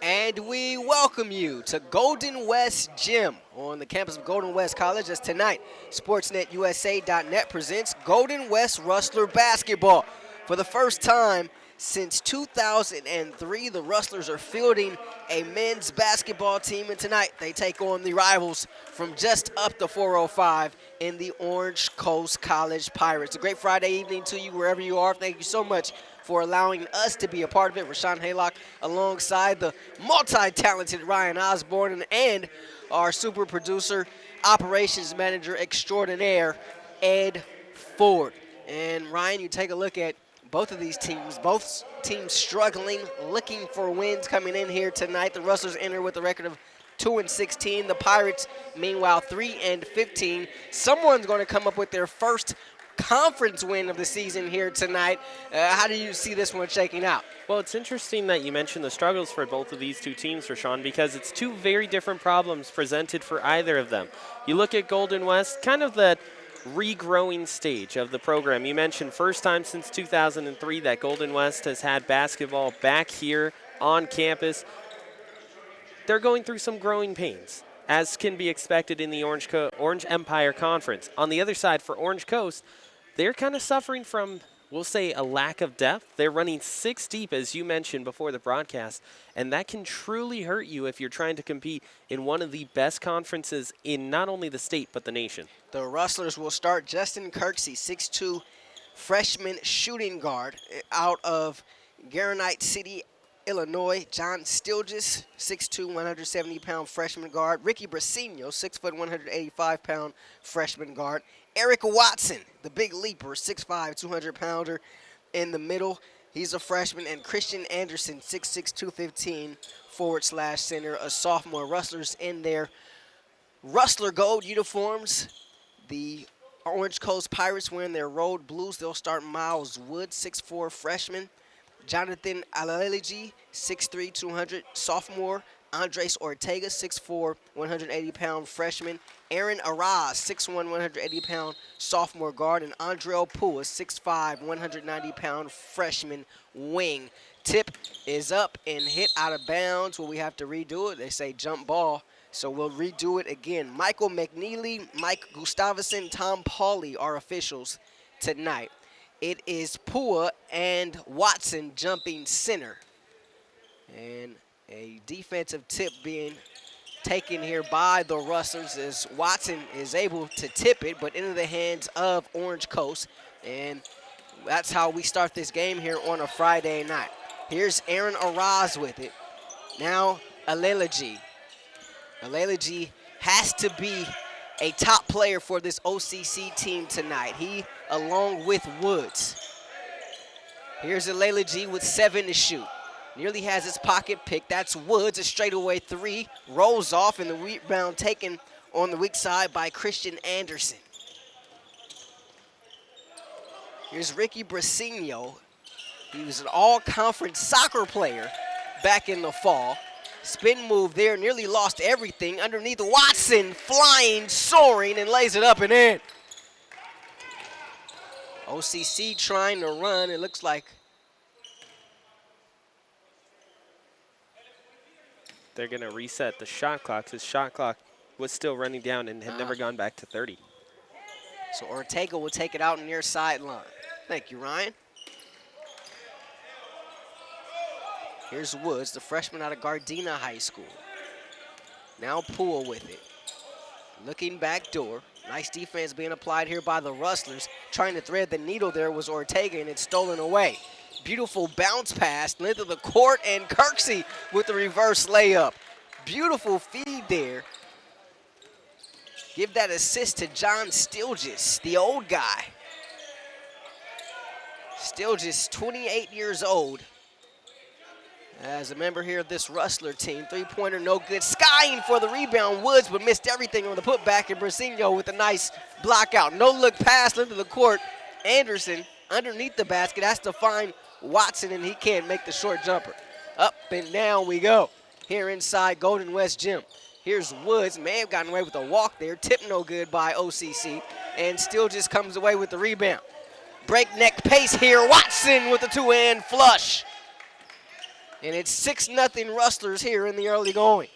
And we welcome you to Golden West Gym on the campus of Golden West College. As tonight, SportsNetUSA.net presents Golden West Rustler basketball. For the first time since 2003, the Rustlers are fielding a men's basketball team, and tonight they take on the rivals from just up the 405 in the Orange Coast College Pirates. A great Friday evening to you wherever you are. Thank you so much for allowing us to be a part of it. Rahshaun, Haylock, alongside the multi-talented Ryan Osborn and our super producer, operations manager extraordinaire, Ed Ford. And Ryan, you take a look at both of these teams, both teams struggling, looking for wins coming in here tonight. The Rustlers enter with a record of 2-16. The Pirates, meanwhile, 3-15. Someone's going to come up with their first conference win of the season here tonight. How do you see this one shaking out? Well, it's interesting that you mentioned the struggles for both of these two teams, Rahshaun, because it's two very different problems presented for either of them. You look at Golden West, kind of that regrowing stage of the program. You mentioned first time since 2003 that Golden West has had basketball back here on campus. They're going through some growing pains, as can be expected in the Orange Empire Conference. On the other side, for Orange Coast, they're kind of suffering from, we'll say, a lack of depth. They're running 6 deep, as you mentioned before the broadcast, and that can truly hurt you if you're trying to compete in one of the best conferences in not only the state but the nation. The Rustlers will start Justin Kirksey, 6'2", freshman shooting guard out of Granite City, Illinois. John Stilgis, 6'2", 170-pound freshman guard. Ricky Brasino, 6', 185-pound freshman guard. Eric Watson, the big leaper, 6'5", 200-pounder in the middle. He's a freshman. And Christian Anderson, 6'6", 215, forward/center, a sophomore. Rustlers in their Rustler gold uniforms. The Orange Coast Pirates wearing their road blues. They'll start Miles Wood, 6'4", freshman. Jonathan Aleleji, 6'3", 200, sophomore. Andres Ortega, 6'4", 180-pound freshman. Aaron Araz, 6'1", 180-pound sophomore guard. And Andrell Pua, 6'5", 190-pound freshman wing. Tip is up and hit out of bounds. Will we have to redo it? They say jump ball, so we'll redo it again. Michael McNeely, Mike Gustavson, Tom Pauly are officials tonight. It is Pua and Watson jumping center. And a defensive tip being taken here by the Rustlers as Watson is able to tip it, but into the hands of Orange Coast. And that's how we start this game here on a Friday night. Here's Aaron Araz with it. Now Aleleji. Aleleji has to be a top player for this OCC team tonight. He, along with Woods. Here's Aleleji with 7 to shoot. Nearly has his pocket picked. That's Woods, a straightaway 3. Rolls off, and the rebound taken on the weak side by Christian Anderson. Here's Ricky Brasino. He was an all-conference soccer player back in the fall. Spin move there, nearly lost everything. Underneath, Watson flying, soaring, and lays it up and in. OCC trying to run. It looks like they're going to reset the shot clock. His shot clock was still running down and had never gone back to 30. So Ortega will take it out near sideline. Thank you, Ryan. Here's Woods, the freshman out of Gardena High School. Now Poole with it. Looking back door. Nice defense being applied here by the Rustlers. Trying to thread the needle there was Ortega, and it's stolen away. Beautiful bounce pass, length of the court, and Kirksey with the reverse layup. Beautiful feed there. Give that assist to John Stilgis, the old guy. Stilgis, 28 years old. As a member here of this Rustler team, 3-pointer, no good. Skying for the rebound, Woods, but missed everything on the putback, and Brasino with a nice block out. No look pass, length of the court. Anderson underneath the basket has to find Watson, and he can't make the short jumper. Up and down we go here inside Golden West Gym. Here's Woods, may have gotten away with a walk there. Tip no good by OCC, and still just comes away with the rebound. Breakneck pace here. Watson with the two-hand flush. And it's 6-0 Rustlers here in the early going.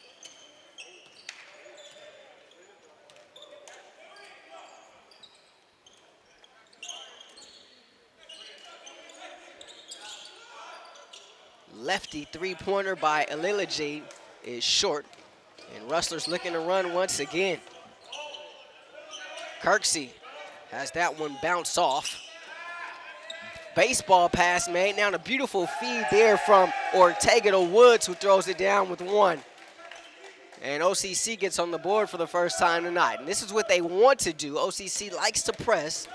Lefty three-pointer by Alilaji is short. And Rustlers looking to run once again. Kirksey has that one bounce off. Baseball pass made. Now a beautiful feed there from Ortega to Woods, who throws it down with one. And OCC gets on the board for the first time tonight. And this is what they want to do. OCC likes to press.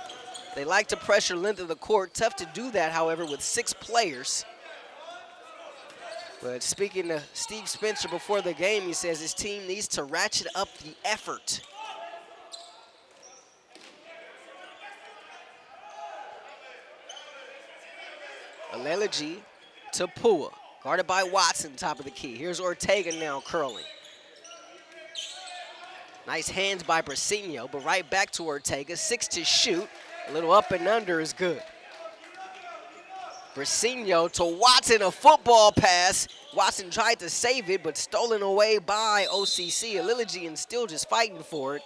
They like to pressure length of the court. Tough to do that, however, with 6 players. But speaking to Steve Spencer before the game, he says his team needs to ratchet up the effort. Aleleji to Pua, guarded by Watson, top of the key. Here's Ortega now curling. Nice hands by Brasino, but right back to Ortega. 6 to shoot. A little up and under is good. Brasino to Watson, a football pass. Watson tried to save it, but stolen away by OCC. Aleleji and still just fighting for it.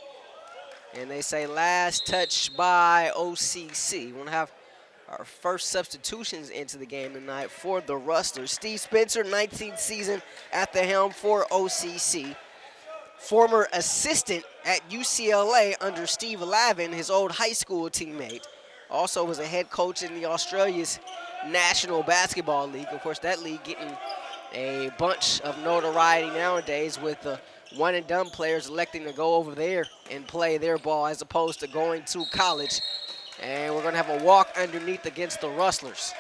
And they say last touch by OCC. We're gonna have our first substitutions into the game tonight for the Rustlers. Steve Spencer, 19th season at the helm for OCC. Former assistant at UCLA under Steve Lavin, his old high school teammate. Also was a head coach in the Australia's National Basketball League. Of course, that league getting a bunch of notoriety nowadays with the one-and-done players electing to go over there and play their ball as opposed to going to college. And we're going to have a walk underneath against the Rustlers.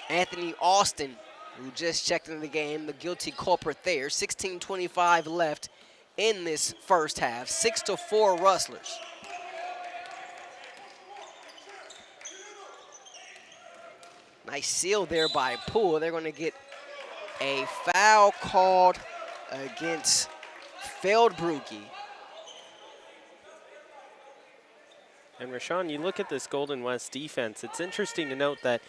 Anthony Austin, who just checked into the game, the guilty culprit there. 16:25 left in this first half. 6-4 Rustlers. Nice seal there by Poole. They're going to get a foul called against Feldbrugge. And Rahshaun, you look at this Golden West defense, it's interesting to note that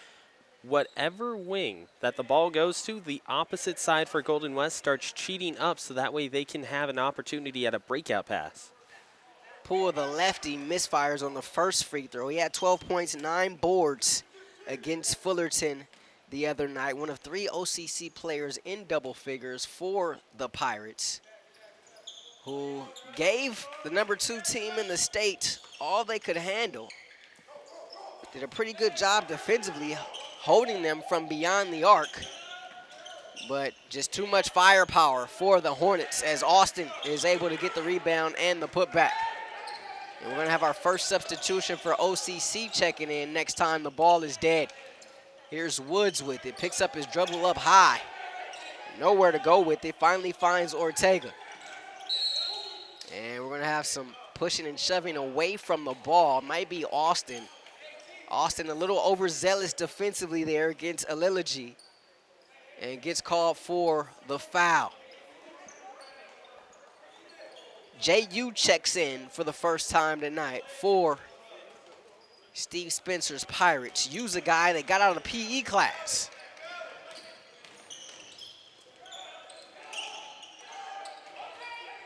whatever wing that the ball goes to, the opposite side for Golden West starts cheating up so that way they can have an opportunity at a breakout pass. Poole, the lefty, misfires on the first free throw. He had 12 points, 9 boards against Fullerton the other night. One of 3 OCC players in double figures for the Pirates, who gave the #2 team in the state all they could handle. Did a pretty good job defensively holding them from beyond the arc, but just too much firepower for the Hornets as Austin is able to get the rebound and the putback. And we're gonna have our first substitution for OCC checking in next time the ball is dead. Here's Woods with it, picks up his dribble up high. Nowhere to go with it, finally finds Ortega. And we're gonna have some pushing and shoving away from the ball. Might be Austin. Austin a little overzealous defensively there against Alilaji and gets called for the foul. J.U. checks in for the first time tonight for Steve Spencer's Pirates. Use a guy that got out of the PE class.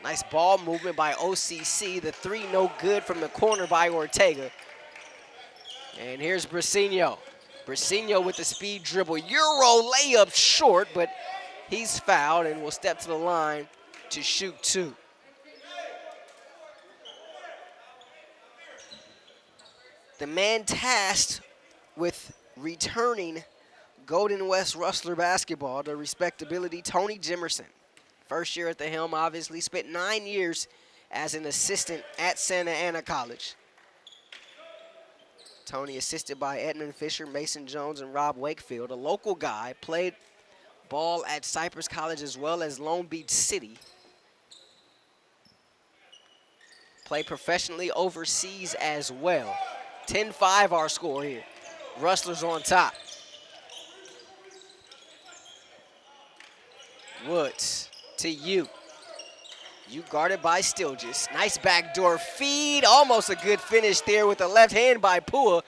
Nice ball movement by OCC. The 3 no good from the corner by Ortega. And here's Brasino. Brasino with the speed dribble. Euro layup short, but he's fouled and will step to the line to shoot 2. The man tasked with returning Golden West Rustler basketball to respectability, Tony Jimerson. First year at the helm, obviously. Spent 9 years as an assistant at Santa Ana College. Tony assisted by Edmund Fisher, Mason Jones, and Rob Wakefield. A local guy, played ball at Cypress College as well as Long Beach City. Played professionally overseas as well. 10-5 our score here. Rustlers on top. Woods to you. You guarded by Stilgis. Nice backdoor feed. Almost a good finish there with the left hand by Pua,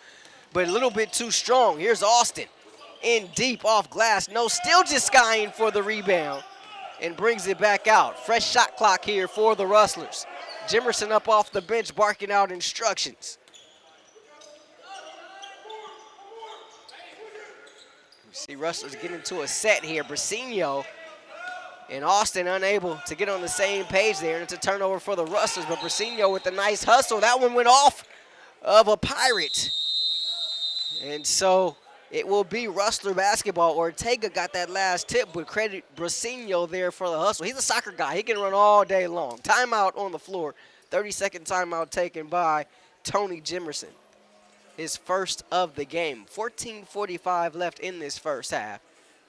but a little bit too strong. Here's Austin. in deep off glass. No, still just skying for the rebound and brings it back out. Fresh shot clock here for the Rustlers. Jimerson up off the bench barking out instructions. You see Rustlers get into a set here. Brasinho and Austin unable to get on the same page there, and it's a turnover for the Rustlers, but Brasinho with a nice hustle. That one went off of a Pirate. And so it will be Rustler basketball. Ortega got that last tip, but credit Brasinho there for the hustle. He's a soccer guy. He can run all day long. Timeout on the floor. 30-second timeout taken by Tony Jimerson. His first of the game. 14:45 left in this first half.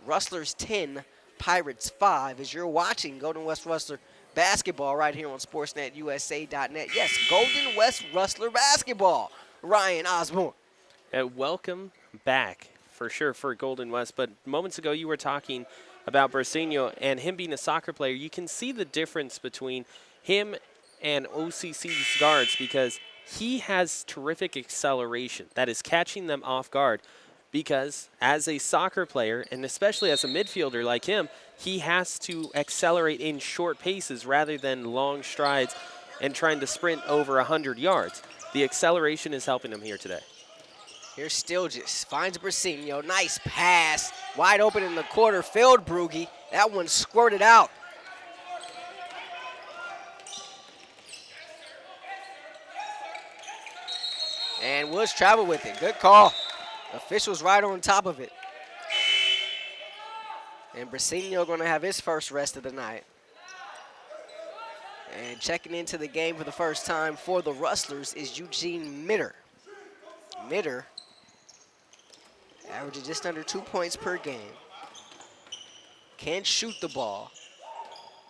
Rustlers 10, Pirates 5. As you're watching Golden West Rustler basketball right here on SportsNetUSA.net. Yes, Golden West Rustler basketball. Ryan Osborn. Welcome back, for sure, for Golden West. But moments ago, you were talking about Brasinho and him being a soccer player. You can see the difference between him and OCC's guards because he has terrific acceleration that is catching them off guard. Because as a soccer player, and especially as a midfielder like him, he has to accelerate in short paces rather than long strides and trying to sprint over 100 yards. The acceleration is helping him here today. Here's Stilgis, finds Brasinho, nice pass, wide open in the quarter, Feldbrugge, that one squirted out. And Woods traveled with it, good call. Officials right on top of it. And Brasinho gonna have his first rest of the night. And checking into the game for the first time for the Rustlers is Eugene Mitter. Mitter averaging just under 2 points per game. Can shoot the ball.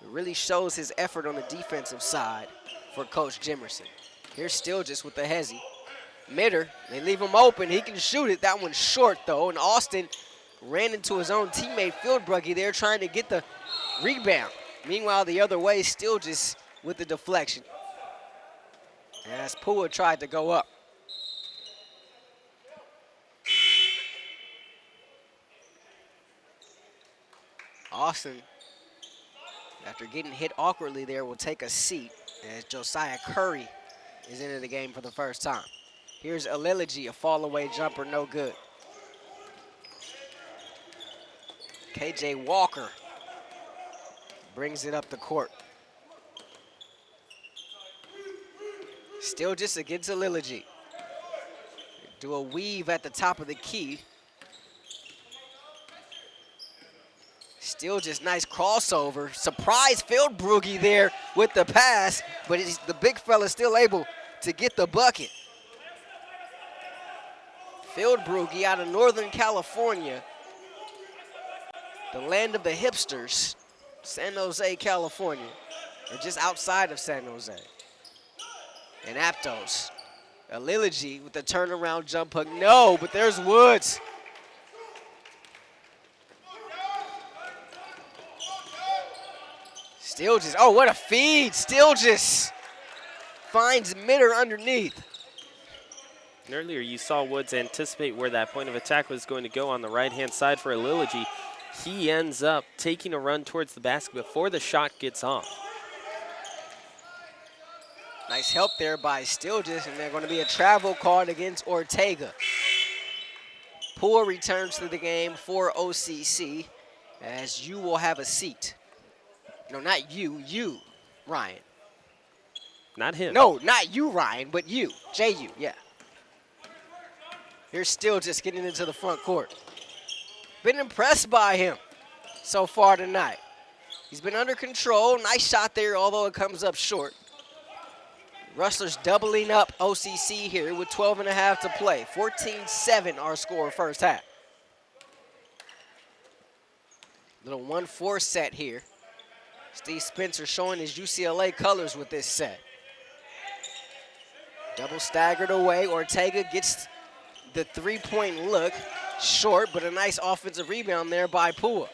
It really shows his effort on the defensive side for Coach Jimerson. Here's Stilgis with the hezzy. Mitter, they leave him open. He can shoot it. That one's short, though. And Austin ran into his own teammate, Feldbrugge, there trying to get the rebound. Meanwhile, the other way, Stilgis with the deflection. As Pua tried to go up. Austin, after getting hit awkwardly there, will take a seat as Josiah Curry is into the game for the first time. Here's Aliligy, a fall-away jumper, no good. KJ Walker brings it up the court. Still just against Aliligy. Do a weave at the top of the key. Still just nice crossover. Surprise Feldbrugge there with the pass, but the big fella still able to get the bucket. Feldbrugge out of Northern California, the land of the hipsters, San Jose, California, or just outside of San Jose. And Aptos, Aliligy with the turnaround jump hook. No, but there's Woods. Stilgis, oh, what a feed. Stilgis finds Mitter underneath. And earlier you saw Woods anticipate where that point of attack was going to go on the right-hand side for Aliligy. He ends up taking a run towards the basket before the shot gets off. Nice help there by Stilgis, and they're going to be a travel card against Ortega. Poole returns to the game for OCC, as you will have a seat. No, not you, Ryan. Not him. No, not you, Ryan, but you, J-U, yeah. Here's Stilgis getting into the front court. Been impressed by him so far tonight. He's been under control. Nice shot there, although it comes up short. Rustlers doubling up OCC here with 12.5 to play. 14-7 our score first half. Little 1-4 set here. Steve Spencer showing his UCLA colors with this set. Double staggered away. Ortega gets the three-point look. Short, but a nice offensive rebound there by Pua.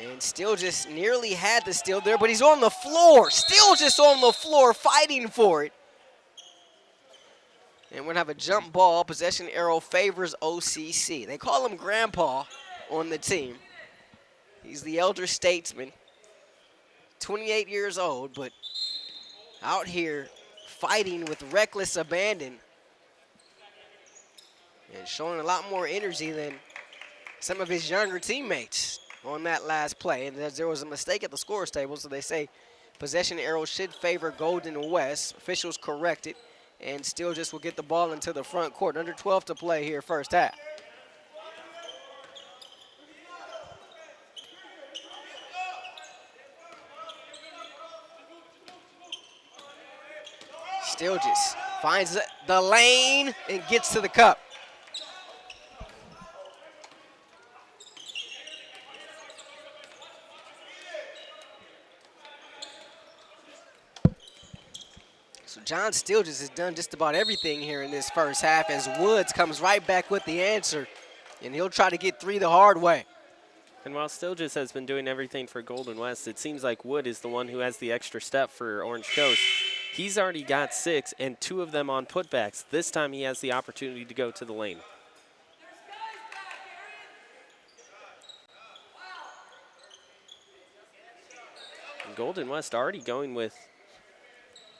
And still just nearly had the steal there, but he's on the floor. Still just on the floor fighting for it. And we're going to have a jump ball. Possession arrow favors OCC. They call him Grandpa on the team. He's the elder statesman. 28 years old, but out here fighting with reckless abandon and showing a lot more energy than some of his younger teammates on that last play. And there was a mistake at the scores table, so they say possession arrow should favor Golden West. Officials correct it, and still just will get the ball into the front court. Under 12 to play here, first half. Stilges finds the lane and gets to the cup. So John Stilges has done just about everything here in this first half as Woods comes right back with the answer, and he'll try to get 3 the hard way. And while Stilges has been doing everything for Golden West, it seems like Wood is the one who has the extra step for Orange Coast. He's already got 6 and 2 of them on putbacks. This time he has the opportunity to go to the lane. And Golden West already going with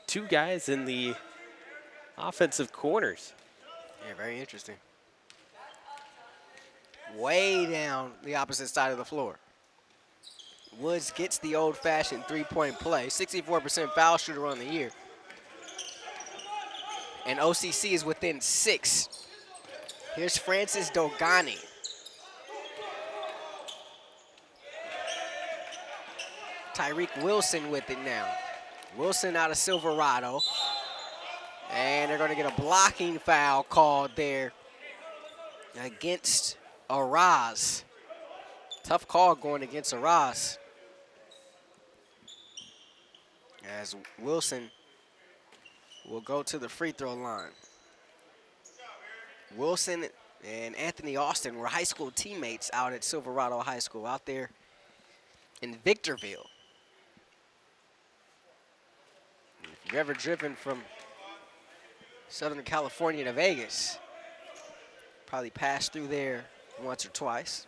2 guys in the offensive corners. Yeah, very interesting. Way down the opposite side of the floor. Woods gets the old-fashioned three-point play. 64% foul shooter on the year. And OCC is within 6. Here's Francis Dogani. Tyreek Wilson with it now. Wilson out of Silverado. And they're going to get a blocking foul called there against Araz. Tough call going against Araz. As Wilson will go to the free throw line. Wilson and Anthony Austin were high school teammates out at Silverado High School out there in Victorville. If you've ever driven from Southern California to Vegas, probably passed through there once or twice.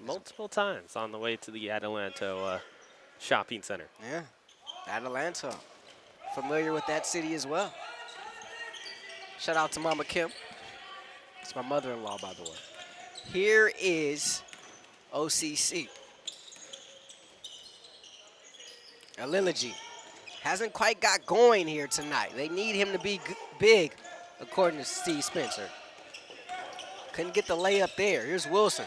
Multiple times on the way to the Adelanto shopping center. Yeah, Adelanto. Familiar with that city as well. Shout out to Mama Kim. It's my mother-in-law, by the way. Here is OCC. Aliligy hasn't quite got going here tonight. They need him to be big, according to Steve Spencer. Couldn't get the layup there. Here's Wilson.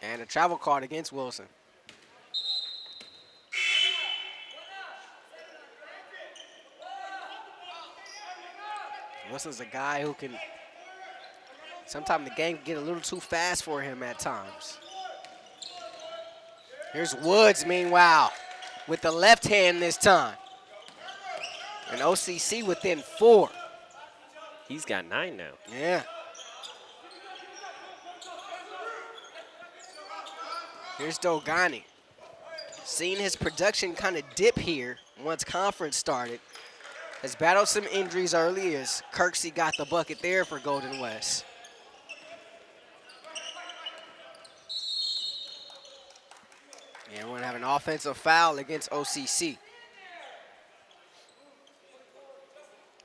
And a travel card against Wilson. Wilson's a guy who can, sometimes the game can get a little too fast for him at times. Here's Woods, meanwhile, with the left hand this time. And OCC within 4. He's got 9 now. Yeah. Here's Dogani. Seeing his production kind of dip here once conference started. Has battled some injuries early as Kirksey got the bucket there for Golden West. And we're going to have an offensive foul against OCC.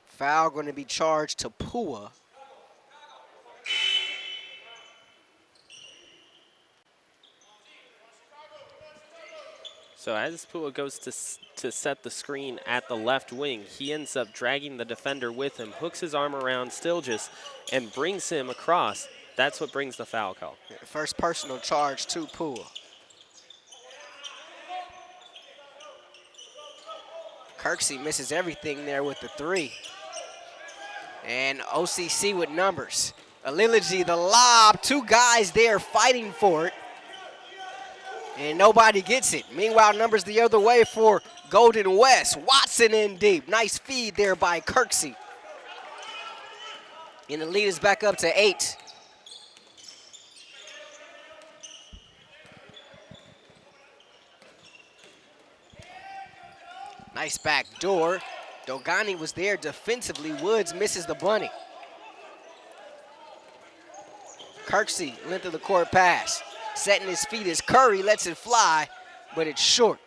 Foul going to be charged to Pua. So as Pua goes to set the screen at the left wing, he ends up dragging the defender with him, hooks his arm around Stilges, and brings him across. That's what brings the foul call. First personal charge to Pua. Kirksey misses everything there with the 3. And OCC with numbers. Aliligy, the lob, 2 guys there fighting for it. And nobody gets it. Meanwhile, numbers the other way for Golden West. Watson in deep. Nice feed there by Kirksey. And the lead is back up to 8. Nice back door. Dogani was there defensively. Woods misses the bunny. Kirksey, length of the court pass. Setting his feet as Curry lets it fly, but it's short.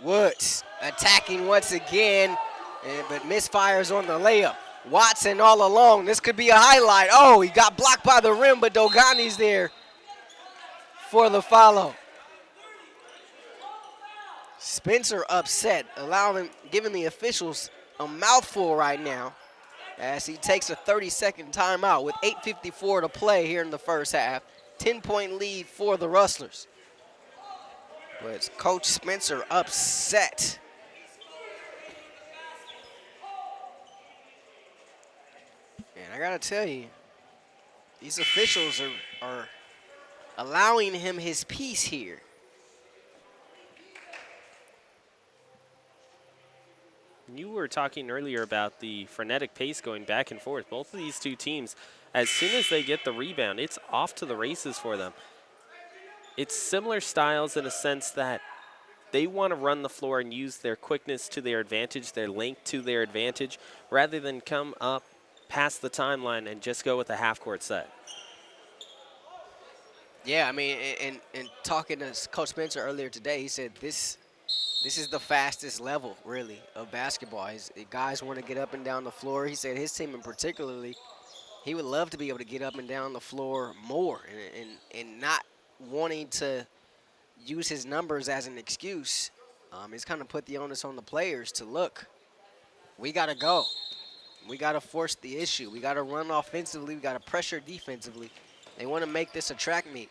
Woods attacking once again, but misfires on the layup. Watson all alone. This could be a highlight. Oh, he got blocked by the rim, but Dogani's there for the follow. Spencer upset, giving the officials a mouthful right now as he takes a 30-second timeout with 8:54 to play here in the first half. 10-point lead for the Rustlers. But Coach Spencer upset. And I gotta tell you, these officials are allowing him his piece here. You were talking earlier about the frenetic pace going back and forth. Both of these two teams, as soon as they get the rebound, it's off to the races for them. It's similar styles in a sense that they want to run the floor and use their quickness to their advantage, their length to their advantage, rather than come up past the timeline and just go with a half-court set. Yeah, I mean, and talking to Coach Spencer earlier today, he said this is the fastest level, really, of basketball. Guys want to get up and down the floor. He said his team in particularly, he would love to be able to get up and down the floor more and not wanting to use his numbers as an excuse. He's kind of put the onus on the players to, look, we got to go. We got to force the issue. We got to run offensively. We got to pressure defensively. They want to make this a track meet.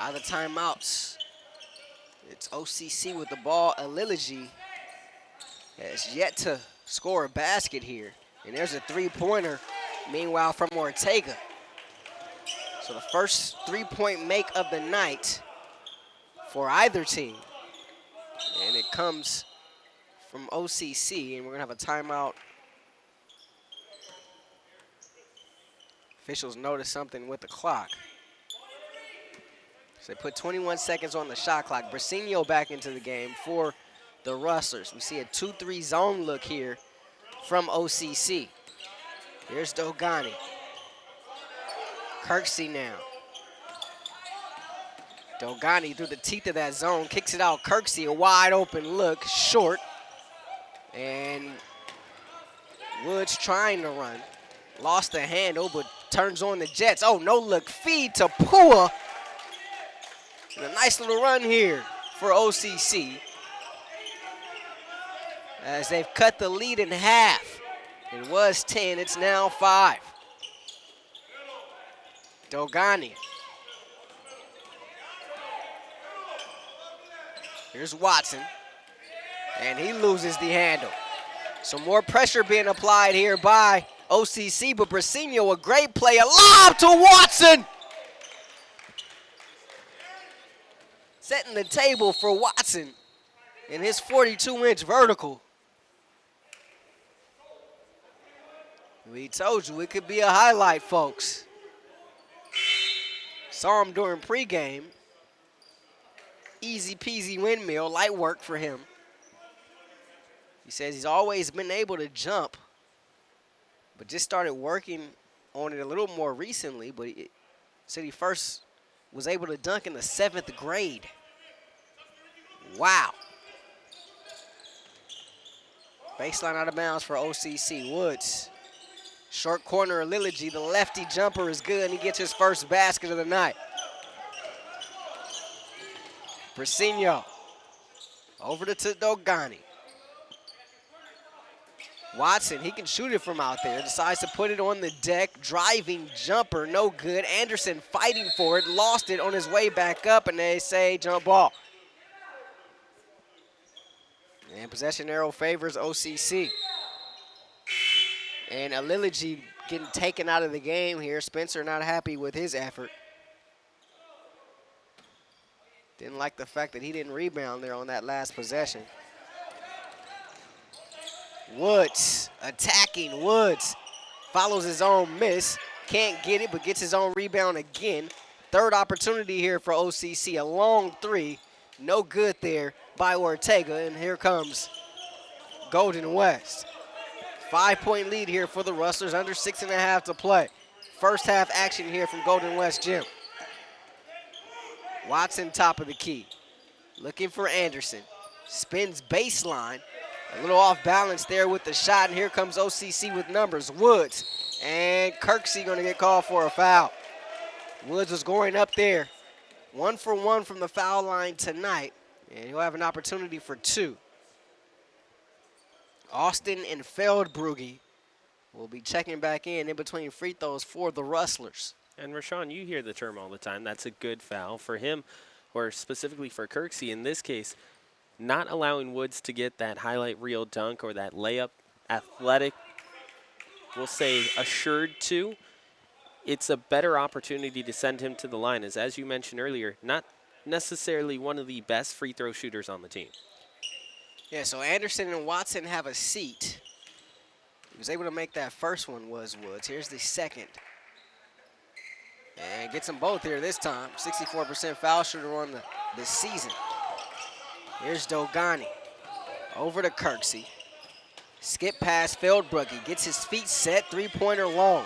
Out of the timeouts, it's OCC with the ball. Aliliji has yet to score a basket here. And there's a three-pointer, meanwhile, from Ortega. So the first three-point make of the night for either team. And it comes from OCC, and we're going to have a timeout. Officials notice something with the clock. So they put 21 seconds on the shot clock. Brasinho back into the game for the Rustlers. We see a 2-3 zone look here from OCC. Here's Dogani. Kirksey now. Dogani through the teeth of that zone, kicks it out. Kirksey, a wide open look, short. And Woods trying to run. Lost the handle, but turns on the Jets. Oh, no look feed to Pua. And a nice little run here for OCC as they've cut the lead in half. It was 10, it's now 5. Dogani. Here's Watson, and he loses the handle. Some more pressure being applied here by OCC, but Brasinho, a great play, a lob to Watson! Setting the table for Watson in his 42-inch vertical. We told you it could be a highlight, folks. Saw him during pregame. Easy peasy windmill, light work for him. He says he's always been able to jump, but just started working on it a little more recently. But he said he first was able to dunk in the 7th grade. Wow. Baseline out of bounds for OCC. Woods. Short corner of Liligi. The lefty jumper is good, and he gets his first basket of the night. Brasinho. Over to Dogani. Watson, he can shoot it from out there. Decides to put it on the deck. Driving jumper, no good. Anderson fighting for it. Lost it on his way back up, and they say jump ball. And possession arrow favors OCC. And Aliliji getting taken out of the game here. Spencer not happy with his effort. Didn't like the fact that he didn't rebound there on that last possession. Woods attacking. Woods follows his own miss. Can't get it, but gets his own rebound again. Third opportunity here for OCC, a long three. No good there by Ortega, and here comes Golden West. 5-point lead here for the Rustlers, under 6.5 to play. First half action here from Golden West Gym. Watson top of the key, looking for Anderson. Spins baseline, a little off balance there with the shot, and here comes OCC with numbers. Woods and Kirksey gonna get called for a foul. Woods was going up there, 1 for 1 from the foul line tonight, and he'll have an opportunity for 2. Austin and Feldbrugge will be checking back in between free throws for the Rustlers. And Rahshaun, you hear the term all the time. That's a good foul for him, or specifically for Kirksey in this case. Not allowing Woods to get that highlight reel dunk or that layup, athletic, we'll say assured to. It's a better opportunity to send him to the line, as you mentioned earlier, not necessarily one of the best free throw shooters on the team. Yeah, so Anderson and Watson have a seat. He was able to make that first one, was Woods. Here's the second. And gets them both here this time. 64% foul shooter on the season. Here's Dogani. Over to Kirksey. Skip past Feldbrugge. Gets his feet set, three-pointer long.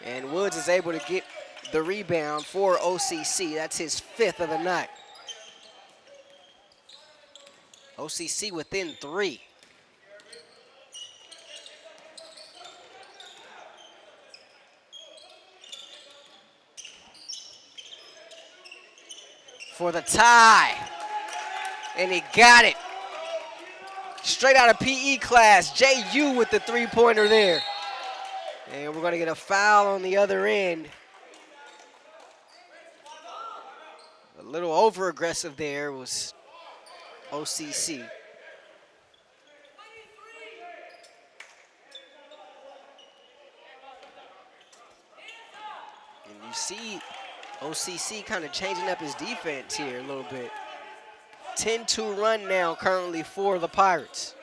And Woods is able to get the rebound for OCC. That's his 5th of the night. OCC within 3. For the tie. And he got it. Straight out of PE class, JU with the three-pointer there. And we're going to get a foul on the other end. A little over-aggressive there was OCC. And you see OCC kind of changing up his defense here a little bit. 10-2 run now currently for the Pirates.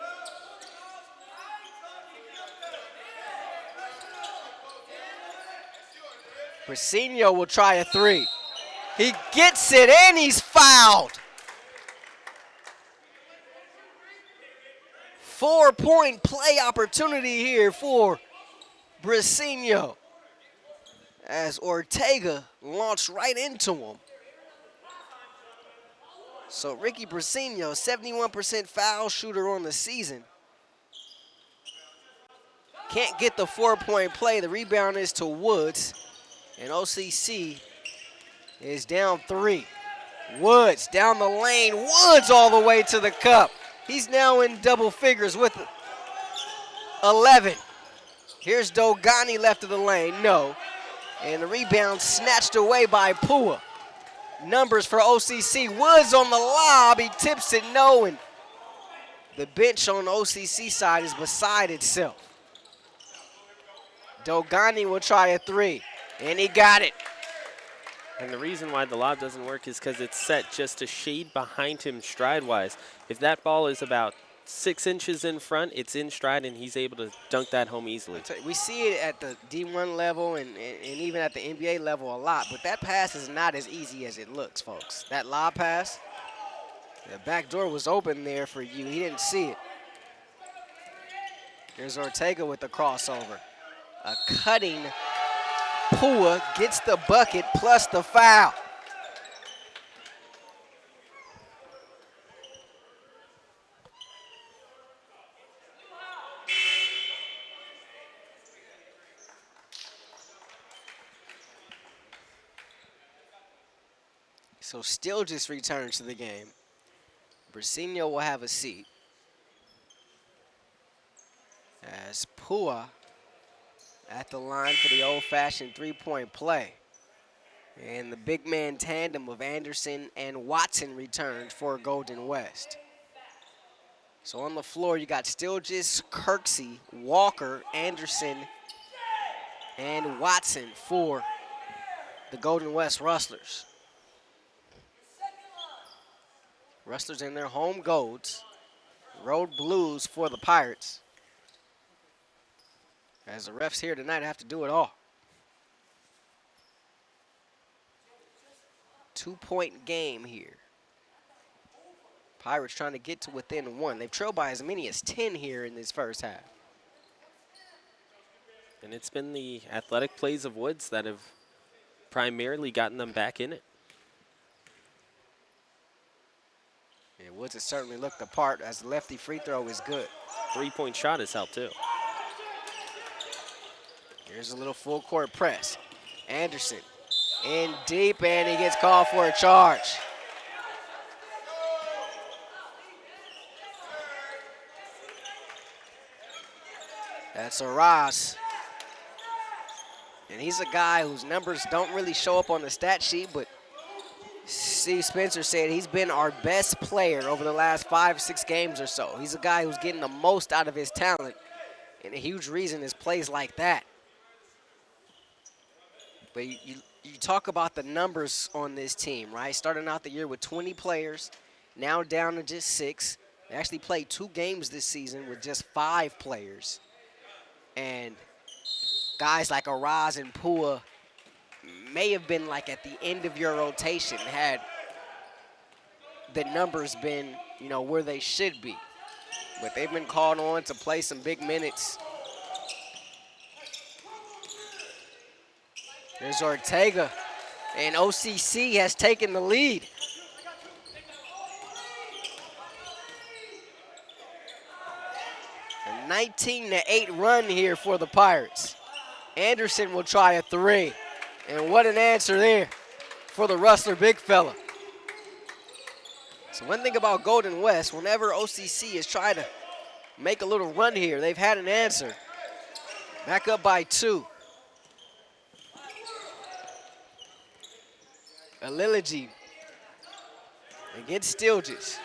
Brasinho will try a 3. He gets it and he's fouled. 4-point play opportunity here for Brasinho as Ortega launched right into him. So Ricky Brasinho, 71% foul shooter on the season. Can't get the 4-point play. The rebound is to Woods. And OCC is down 3. Woods down the lane. Woods all the way to the cup. He's now in double figures with 11. Here's Dogani left of the lane. No. And the rebound snatched away by Pua. Numbers for OCC. Woods on the lob. He tips it no. And the bench on the OCC side is beside itself. Dogani will try a 3. And he got it. And the reason why the lob doesn't work is because it's set just a shade behind him stride-wise. If that ball is about 6 inches in front, it's in stride, and he's able to dunk that home easily. We see it at the D1 level and even at the NBA level a lot, but that pass is not as easy as it looks, folks. That lob pass, the back door was open there for you. He didn't see it. Here's Ortega with the crossover. A cutting Pua gets the bucket plus the foul. So still just returns to the game. Brasinho will have a seat as Pua at the line for the old-fashioned three-point play. And the big man tandem of Anderson and Watson returns for Golden West. So on the floor, you got Stilgis, Kirksey, Walker, Anderson, and Watson for the Golden West Rustlers. Rustlers in their home golds. Road blues for the Pirates. As the refs here tonight have to do it all. 2-point game here. Pirates trying to get to within 1. They've trailed by as many as 10 here in this first half. And it's been the athletic plays of Woods that have primarily gotten them back in it. Yeah, Woods has certainly looked the part as the lefty free throw is good. 3-point shot has helped too. Here's a little full court press. Anderson in deep, and he gets called for a charge. That's Araz. And he's a guy whose numbers don't really show up on the stat sheet, but Steve Spencer said he's been our best player over the last 5 or 6 games or so. He's a guy who's getting the most out of his talent, and a huge reason is plays like that. But you talk about the numbers on this team, right? Starting out the year with 20 players, now down to just 6. They actually played 2 games this season with just 5 players. And guys like Araz and Pua may have been like at the end of your rotation had the numbers been, you know, where they should be. But they've been called on to play some big minutes. There's Ortega, and OCC has taken the lead. A 19-8 run here for the Pirates. Anderson will try a 3, and what an answer there for the Rustler big fella. So one thing about Golden West, whenever OCC has tried to make a little run here, they've had an answer. Back up by 2. Alilici against Stilges.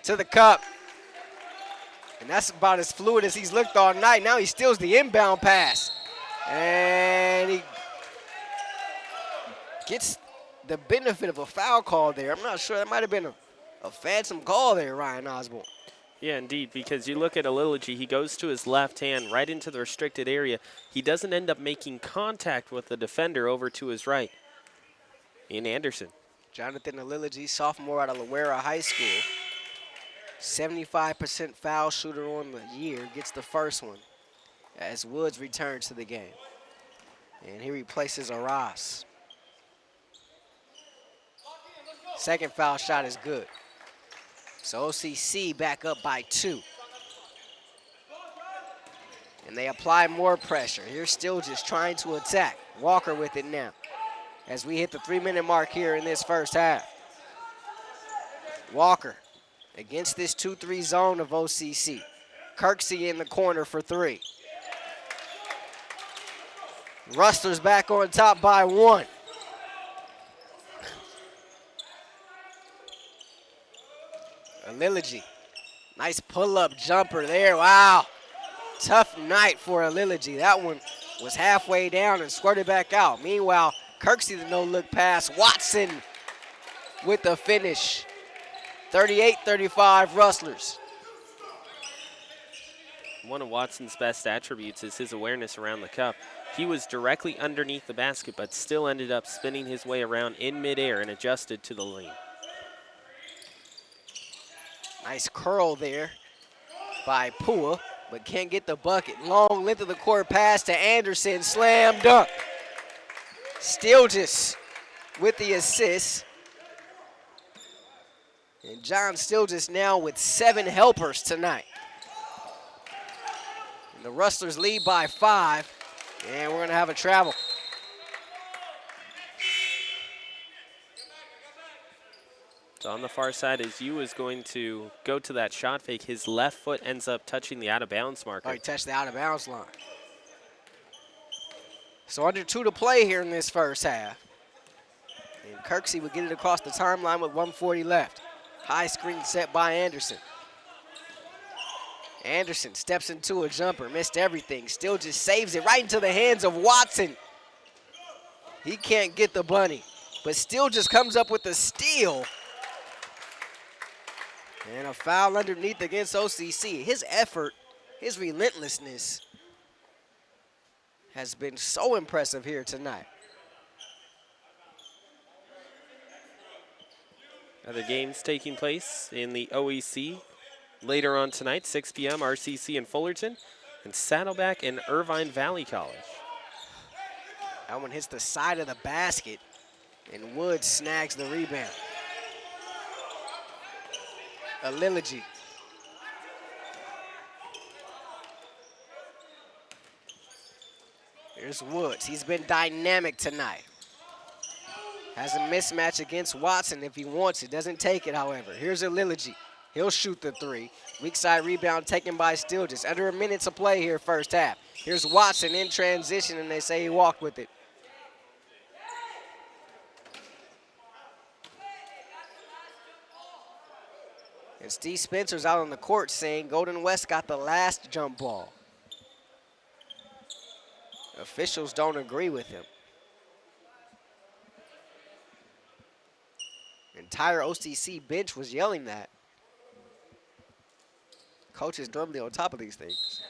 To the cup. And that's about as fluid as he's looked all night. Now he steals the inbound pass. And he gets the benefit of a foul call there. I'm not sure. That might have been a phantom call there, Ryan Osborn. Yeah, indeed, because you look at Alilici, he goes to his left hand right into the restricted area. He doesn't end up making contact with the defender over to his right. In Anderson. Jonathan Alilici, sophomore out of Loera High School. 75% foul shooter on the year, gets the first one as Woods returns to the game. And he replaces Aras. Second foul shot is good. So OCC back up by 2. And they apply more pressure. Here's still just trying to attack. Walker with it now as we hit the 3-minute mark here in this first half. Walker against this 2-3 zone of OCC. Kirksey in the corner for 3. Rustlers back on top by 1. Alilici, nice pull-up jumper there, wow. Tough night for Alilici. That one was halfway down and squirted back out. Meanwhile, Kirksey the no-look pass. Watson with the finish. 38-35 Rustlers. One of Watson's best attributes is his awareness around the cup. He was directly underneath the basket, but still ended up spinning his way around in midair and adjusted to the lane. Nice curl there by Pua, but can't get the bucket. Long length of the court pass to Anderson, slam dunk. Stilges with the assist. And John Stilges now with 7 helpers tonight. And the Rustlers lead by 5, and we're gonna have a travel. So on the far side, as you is going to go to that shot fake, his left foot ends up touching the out-of-bounds marker. Oh, he touched the out-of-bounds line. So under 2 to play here in this first half. And Kirksey would get it across the timeline with 1:40 left. High screen set by Anderson. Anderson steps into a jumper, missed everything. Still just saves it right into the hands of Watson. He can't get the bunny, but still just comes up with a steal. And a foul underneath against OCC. His effort, his relentlessness has been so impressive here tonight. Other games taking place in the OEC later on tonight, 6 p.m., RCC in Fullerton, and Saddleback and Irvine Valley College. That one hits the side of the basket, and Woods snags the rebound. Alilogy. Here's Woods. He's been dynamic tonight. Has a mismatch against Watson if he wants it. Doesn't take it, however. Here's Alilogy. He'll shoot the three. Weak side rebound taken by Stilgis. Under a minute to play here first half. Here's Watson in transition, and they say he walked with it. And Steve Spencer's out on the court saying Golden West got the last jump ball. Officials don't agree with him. Entire OCC bench was yelling that. Coach is normally on top of these things.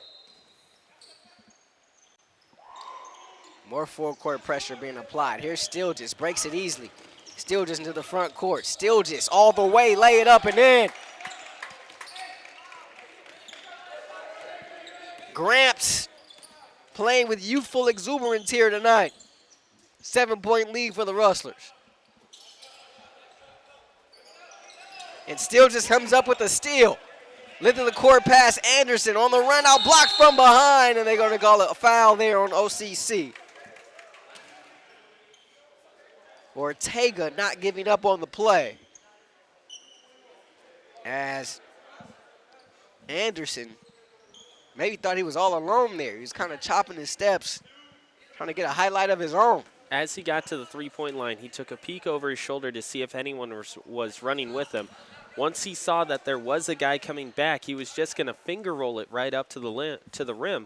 More full-court pressure being applied. Here's Stilgis, breaks it easily. Stilgis into the front court. Stilgis all the way, lay it up and in. Gramps playing with youthful exuberance here tonight. 7-point lead for the Rustlers. And Stilgis comes up with a steal. Length of the court pass, Anderson on the run out, blocked from behind, and they're going to call it a foul there on OCC. Ortega not giving up on the play. As Anderson maybe thought he was all alone there. He was kind of chopping his steps, trying to get a highlight of his own. As he got to the three-point line, he took a peek over his shoulder to see if anyone was running with him. Once he saw that there was a guy coming back, he was just going to finger roll it right up to the rim.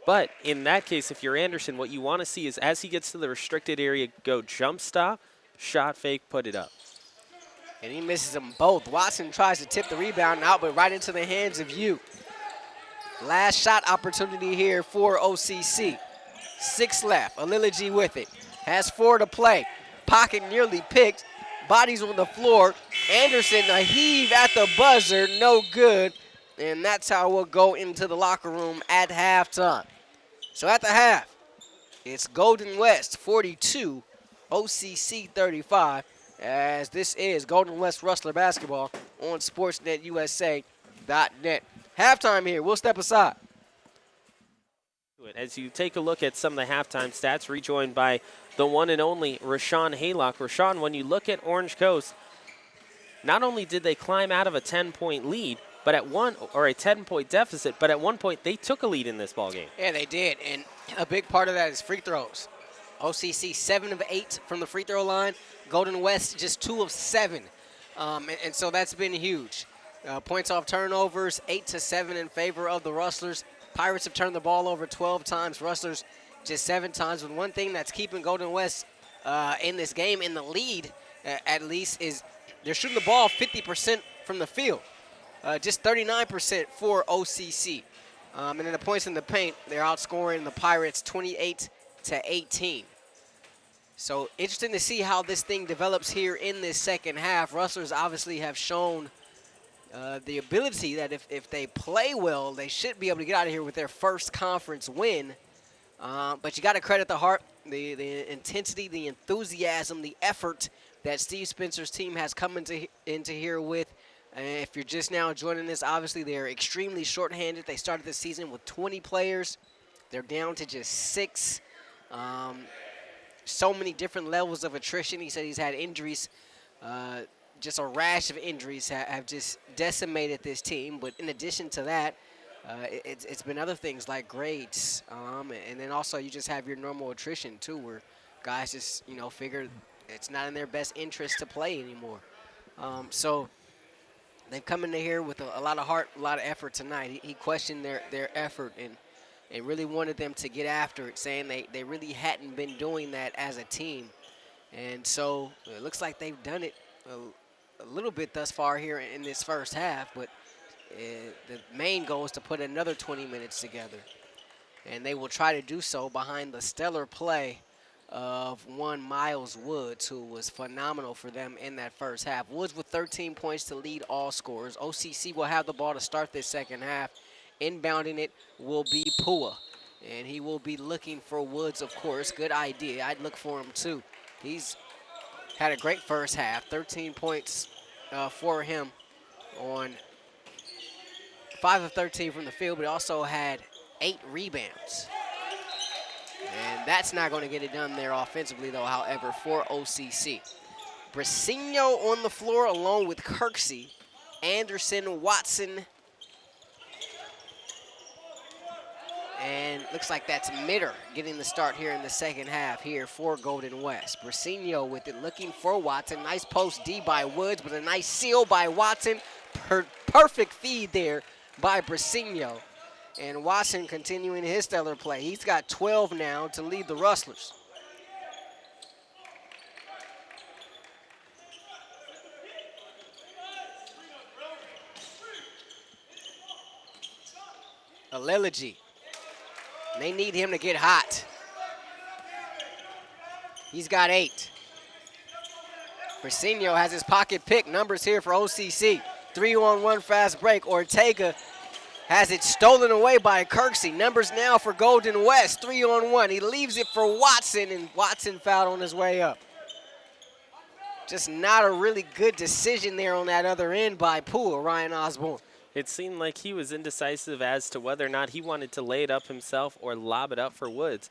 But in that case, if you're Anderson, what you want to see is as he gets to the restricted area, go jump stop, shot fake, put it up. And he misses them both. Watson tries to tip the rebound out, but right into the hands of you. Last shot opportunity here for OCC. 6 left. Alilogy with it. Has 4 to play. Pocket nearly picked. Bodies on the floor. Anderson, a heave at the buzzer. No good. And that's how we'll go into the locker room at halftime. So at the half, it's Golden West 42, OCC 35, as this is Golden West Rustler basketball on SportsNetUSA.net. Halftime here. We'll step aside. As you take a look at some of the halftime stats, rejoined by the one and only Rahshaun Haylock. Rahshaun, when you look at Orange Coast, not only did they climb out of a 10-point lead, but at a 10-point deficit, but at one point they took a lead in this ballgame. Yeah, they did, and a big part of that is free throws. OCC 7 of 8 from the free throw line. Golden West just 2 of 7, and so that's been huge. Points off turnovers, 8-7 in favor of the Rustlers. Pirates have turned the ball over 12 times. Rustlers just 7 times. But one thing that's keeping Golden West in this game, in the lead at least, is they're shooting the ball 50% from the field. Just 39% for OCC. And then the points in the paint, they're outscoring the Pirates 28-18. So interesting to see how this thing develops here in this second half. Rustlers obviously have shown the ability that if they play well, they should be able to get out of here with their first conference win. But you got to credit the heart, the intensity, the enthusiasm, the effort that Steve Spencer's team has come into here with. If you're just now joining this, obviously they're extremely shorthanded. They started the season with 20 players. They're down to just 6. So many different levels of attrition. He said he's had injuries. Just a rash of injuries have just decimated this team. But in addition to that, it's been other things like grades. And then also you just have your normal attrition too, where guys just, figure it's not in their best interest to play anymore. So they've come into here with a lot of heart, a lot of effort tonight. He questioned their effort and really wanted them to get after it, saying they really hadn't been doing that as a team. And so it looks like they've done it a little bit thus far here in this first half, but the main goal is to put another 20 minutes together. And they will try to do so behind the stellar play of one Miles Woods, who was phenomenal for them in that first half. Woods with 13 points to lead all scorers. OCC will have the ball to start this second half. Inbounding it will be Pua, and he will be looking for Woods, of course. Good idea. I'd look for him, too. He's had a great first half. 13 points for him on 5 of 13 from the field, but he also had 8 rebounds. And that's not going to get it done there offensively, though, however, for OCC. Brasinho on the floor along with Kirksey, Anderson, Watson, and looks like that's Mitter getting the start here in the second half here for Golden West. Brasinho with it, looking for Watson. Nice post D by Woods, but a nice seal by Watson. Perfect feed there by Brasinho. And Watson continuing his stellar play. He's got 12 now to lead the Rustlers. Aleleji. They need him to get hot. He's got 8. Brasinho has his pocket pick. Numbers here for OCC. 3-on-1 fast break. Ortega has it stolen away by Kirksey. Numbers now for Golden West. 3-on-1. He leaves it for Watson, and Watson fouled on his way up. Just not a really good decision there on that other end by Pua, Ryan Osborn. It seemed like he was indecisive as to whether or not he wanted to lay it up himself or lob it up for Woods.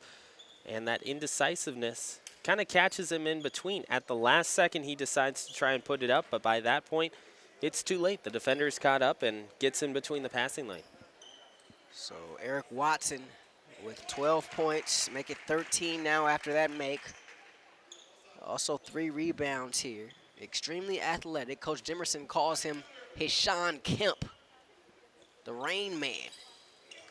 And that indecisiveness kind of catches him in between. At the last second, he decides to try and put it up, but by that point, it's too late. The defender's caught up and gets in between the passing lane. So Eric Watson with 12 points, make it 13 now after that make. Also 3 rebounds here. Extremely athletic. Coach Jimerson calls him Rahshaun Kemp, the Rain Man,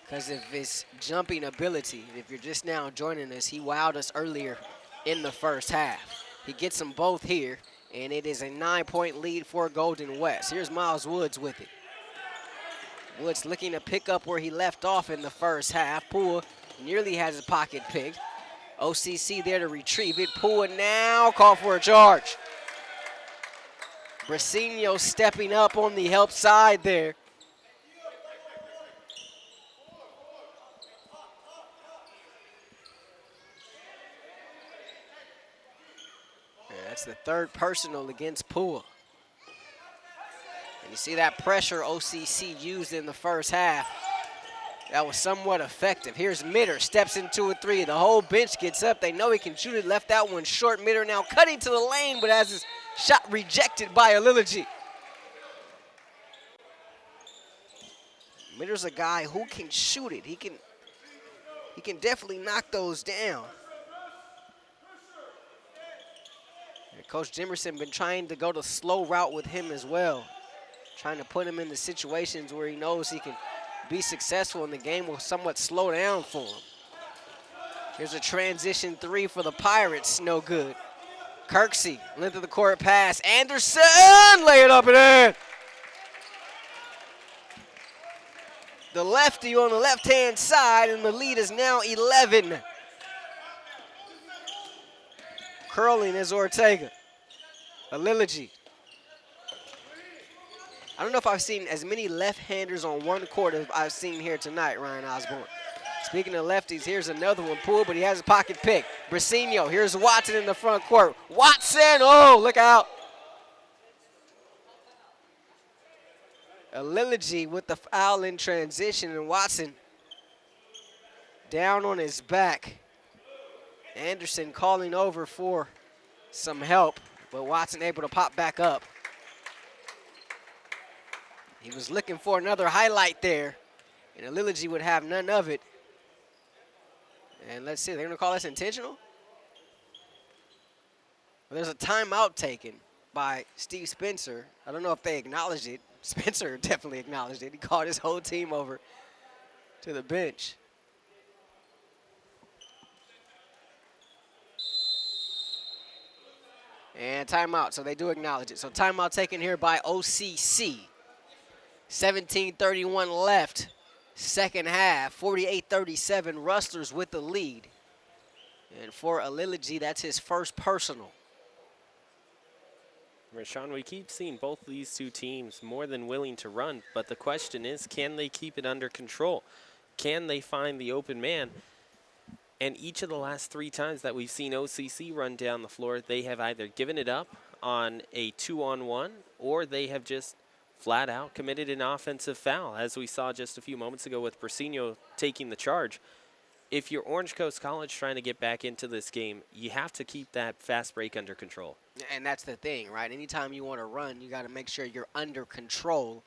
because of his jumping ability. If you're just now joining us, he wowed us earlier in the first half. He gets them both here, and it is a 9-point lead for Golden West. Here's Miles Woods with it. Woods looking to pick up where he left off in the first half. Pua nearly has his pocket picked. OCC there to retrieve it. Pua now call for a charge. Brasinho stepping up on the help side there. That's the 3rd personal against Pua. And you see that pressure OCC used in the first half. That was somewhat effective. Here's Mitter, steps into a 3. The whole bench gets up. They know he can shoot it. Left that one short. Mitter now cutting to the lane, but has his shot rejected by Aleleji. Mitter's a guy who can shoot it. He can definitely knock those down. And Coach Jimerson been trying to go the slow route with him as well, trying to put him in the situations where he knows he can be successful, and the game will somewhat slow down for him. Here's a transition 3 for the Pirates, no good. Kirksey, length of the court pass. Anderson, lay it up and in. The lefty on the left-hand side, and the lead is now 11. Curling is Ortega. Aleleji. I don't know if I've seen as many left-handers on one court as I've seen here tonight, Ryan Osborn. Speaking of lefties, here's another one. Poole, but he has a pocket pick. Brasinho, here's Watson in the front court. Watson, oh, look out. Aleleji with the foul in transition, and Watson down on his back. Anderson calling over for some help, but Watson able to pop back up. He was looking for another highlight there, and Aleleji would have none of it. And let's see, they're gonna call this intentional? Well, there's a timeout taken by Steve Spencer. I don't know if they acknowledged it. Spencer definitely acknowledged it. He called his whole team over to the bench. And timeout, so they do acknowledge it. So timeout taken here by OCC. 17:31 left, second half, 48-37, Rustlers with the lead. And for Alilogy, that's his first personal. Rahshaun, we keep seeing both of these two teams more than willing to run, but the question is, can they keep it under control? Can they find the open man? And each of the last 3 times that we've seen OCC run down the floor, they have either given it up on a 2-on-1 or they have just flat out committed an offensive foul, as we saw just a few moments ago with Brasino taking the charge. If you're Orange Coast College trying to get back into this game, you have to keep that fast break under control. And that's the thing, right? Anytime you want to run, you got to make sure you're under control.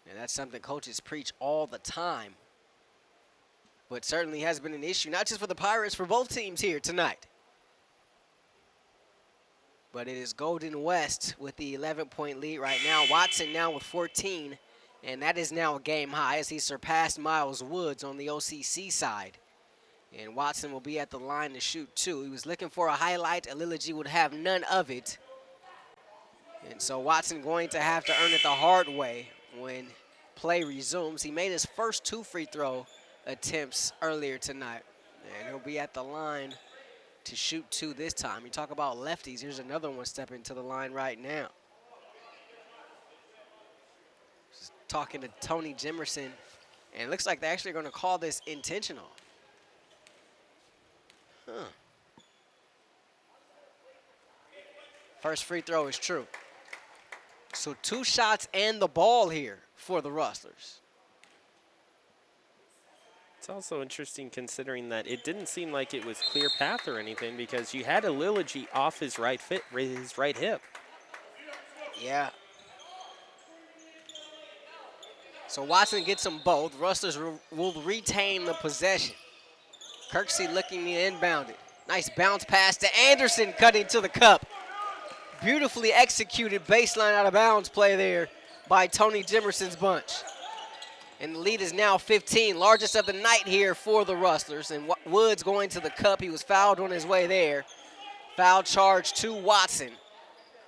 And that's something coaches preach all the time. But certainly has been an issue, not just for the Pirates, for both teams here tonight. But it is Golden West with the 11-point lead right now. Watson now with 14, and that is now a game high as he surpassed Miles Woods on the OCC side. And Watson will be at the line to shoot 2. He was looking for a highlight. Alilogy would have none of it. And so Watson going to have to earn it the hard way when play resumes. He made his first 2 free throw attempts earlier tonight. And he'll be at the line to shoot 2 this time. You talk about lefties. Here's another one stepping to the line right now. Just talking to Tony Jimerson. And it looks like they're actually going to call this intentional. Huh. First free throw is true. So 2 shots and the ball here for the Rustlers. It's also interesting considering that it didn't seem like it was clear path or anything because you had Alilogy off his right hip. Yeah. So Watson gets them both. Rustlers will retain the possession. Kirksey looking to inbound it. Nice bounce pass to Anderson, cutting to the cup. Beautifully executed baseline out of bounds play there by Tony Jimerson's bunch. And the lead is now 15, largest of the night here for the Rustlers. And Woods going to the cup. He was fouled on his way there. Foul charge to Watson.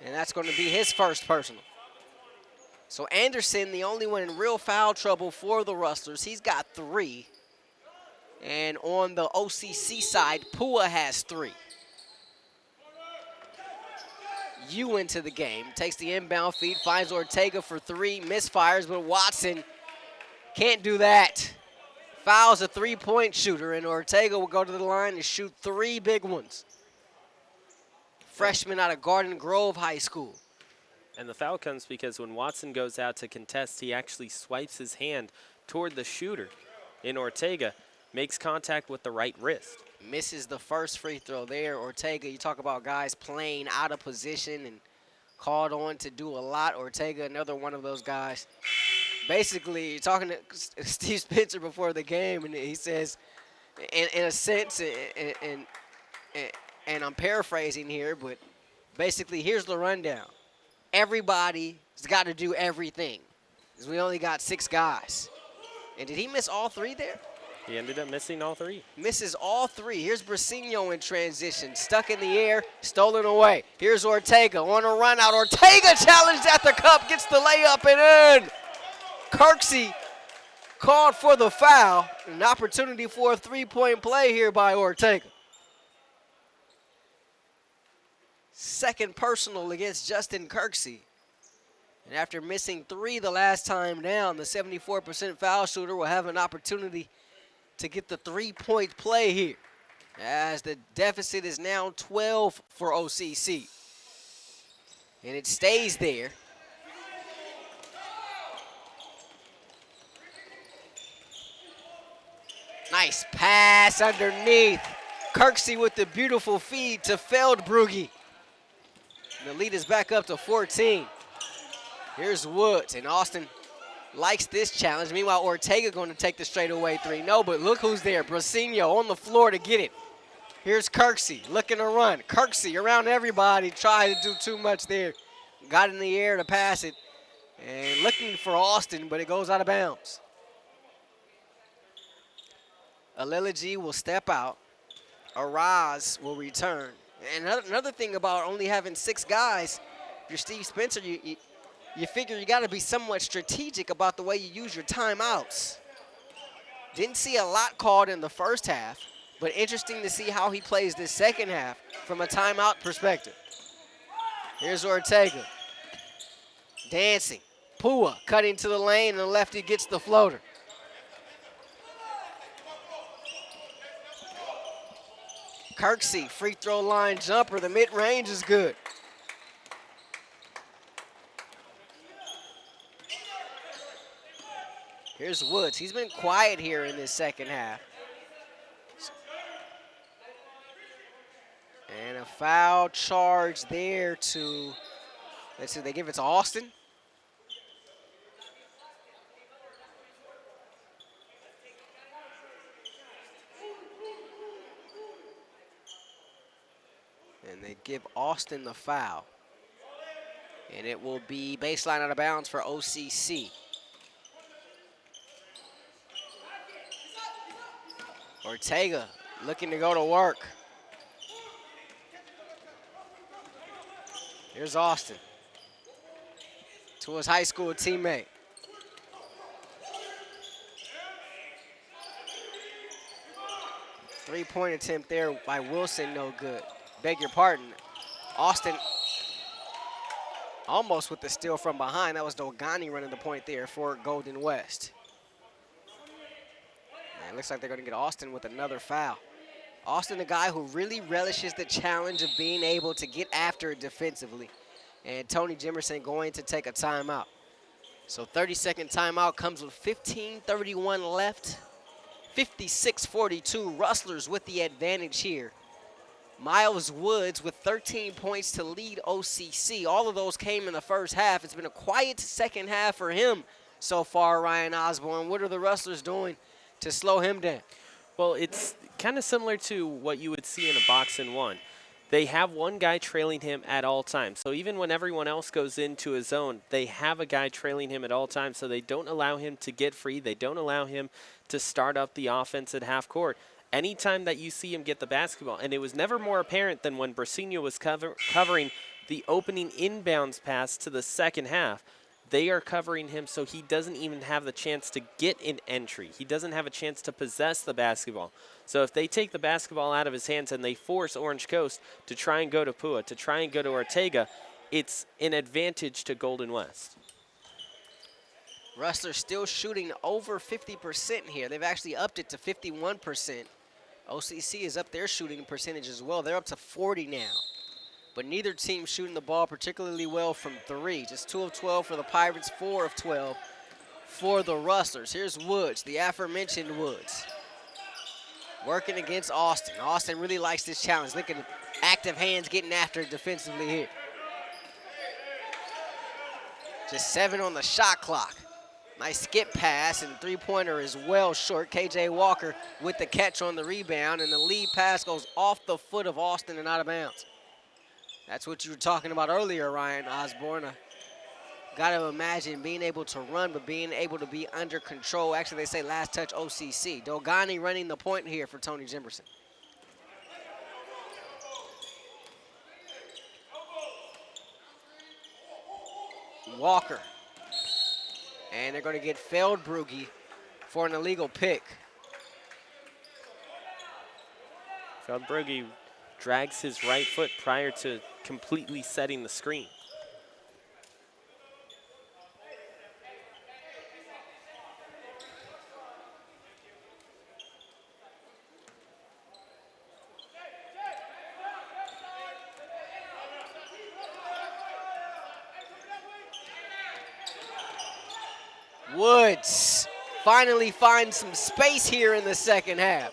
And that's going to be his first personal. So Anderson, the only one in real foul trouble for the Rustlers. He's got 3. And on the OCC side, Pua has 3. You into the game. Takes the inbound feed, finds Ortega for 3, misfires, but Watson can't do that. Fouls a 3-point shooter, and Ortega will go to the line and shoot 3 big ones. Freshman out of Garden Grove High School. And the foul comes because when Watson goes out to contest, he actually swipes his hand toward the shooter in Ortega. Makes contact with the right wrist. Misses the first free throw there. Ortega, you talk about guys playing out of position and called on to do a lot. Ortega, another one of those guys. Basically, talking to Steve Spencer before the game, and he says, in a sense, and I'm paraphrasing here, but basically, here's the rundown. Everybody's got to do everything, because we only got 6 guys. And did he miss all 3 there? He ended up missing all 3. Misses all 3. Here's Brasino in transition. Stuck in the air, stolen away. Here's Ortega on a run out. Ortega challenged at the cup, gets the layup and in. Kirksey called for the foul. An opportunity for a 3-point play here by Ortega. Second personal against Justin Kirksey. And after missing 3 the last time down, the 74% foul shooter will have an opportunity to get the 3-point play here, as the deficit is now 12 for OCC. And it stays there. Nice pass underneath. Kirksey with the beautiful feed to Feldbrugge. And the lead is back up to 14. Here's Woods, and Austin likes this challenge. Meanwhile, Ortega going to take the straightaway 3. No, but look who's there. Brasino on the floor to get it. Here's Kirksey looking to run. Kirksey around everybody, tried to do too much there. Got in the air to pass it. And looking for Austin, but it goes out of bounds. Alilogy will step out. Araz will return. And another thing about only having 6 guys, if you're Steve Spencer, you figure you got to be somewhat strategic about the way you use your timeouts. Didn't see a lot called in the first half. But interesting to see how he plays this second half from a timeout perspective. Here's Ortega. Dancing. Pua cutting to the lane, and the lefty gets the floater. Kirksey, free throw line jumper. The mid-range is good. Here's Woods. He's been quiet here in this second half. And a foul charge there to, let's see, they give it to Austin. And they give Austin the foul. And it will be baseline out of bounds for OCC. Ortega looking to go to work. Here's Austin to his high school teammate. Three-point attempt there by Wilson, no good. Beg your pardon. Austin almost with the steal from behind. That was Dogani running the point there for Golden West. And it looks like they're going to get Austin with another foul. Austin, a guy who really relishes the challenge of being able to get after it defensively. And Tony Jimerson going to take a timeout. So 30-second timeout comes with 15:31 left. 56-42, Rustlers with the advantage here. Miles Woods with 13 points to lead OCC. All of those came in the first half. It's been a quiet second half for him so far, Ryan Osborn. What are the Rustlers doing to slow him down? Well, it's kind of similar to what you would see in a box and one. They have one guy trailing him at all times. So even when everyone else goes into a zone, they have a guy trailing him at all times, so they don't allow him to get free. They don't allow him to start up the offense at half court. Anytime that you see him get the basketball, and it was never more apparent than when Brasinho was covering the opening inbounds pass to the second half. They are covering him so he doesn't even have the chance to get an entry. He doesn't have a chance to possess the basketball. So if they take the basketball out of his hands and they force Orange Coast to try and go to Pua, to try and go to Ortega, it's an advantage to Golden West. Rustlers still shooting over 50% here. They've actually upped it to 51%. OCC is up their shooting percentage as well. They're up to 40 now. But neither team shooting the ball particularly well from three. Just 2 of 12 for the Pirates, 4 of 12 for the Rustlers. Here's Woods, the aforementioned Woods. Working against Austin. Austin really likes this challenge. Look at active hands getting after it defensively here. Just 7 on the shot clock. Nice skip pass, and three-pointer is well short. KJ Walker with the catch on the rebound, and the lead pass goes off the foot of Austin and out of bounds. That's what you were talking about earlier, Ryan Osborn. Got to imagine being able to run, but being able to be under control. Actually, they say last touch OCC. Dogani running the point here for Tony Jimerson. Walker. And they're going to get Feldbrugge for an illegal pick. Feldbrugge drags his right foot prior to completely setting the screen. Woods finally finds some space here in the second half.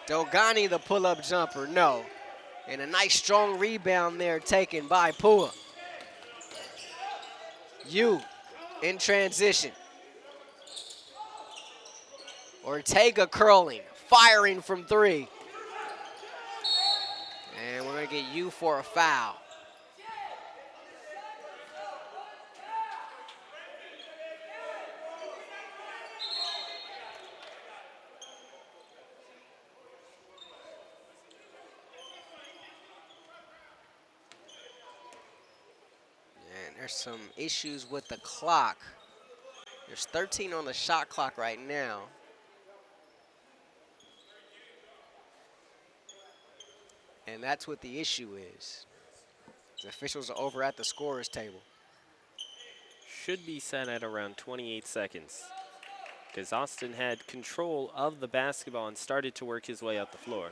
Dogani the pull-up jumper, no. And a nice strong rebound there taken by Pua. Yu in transition. Ortega curling, firing from three. And we're gonna get Yu for a foul. There's some issues with the clock. There's 13 on the shot clock right now. And that's what the issue is. The officials are over at the scorer's table. Should be set at around 28 seconds because Austin had control of the basketball and started to work his way up the floor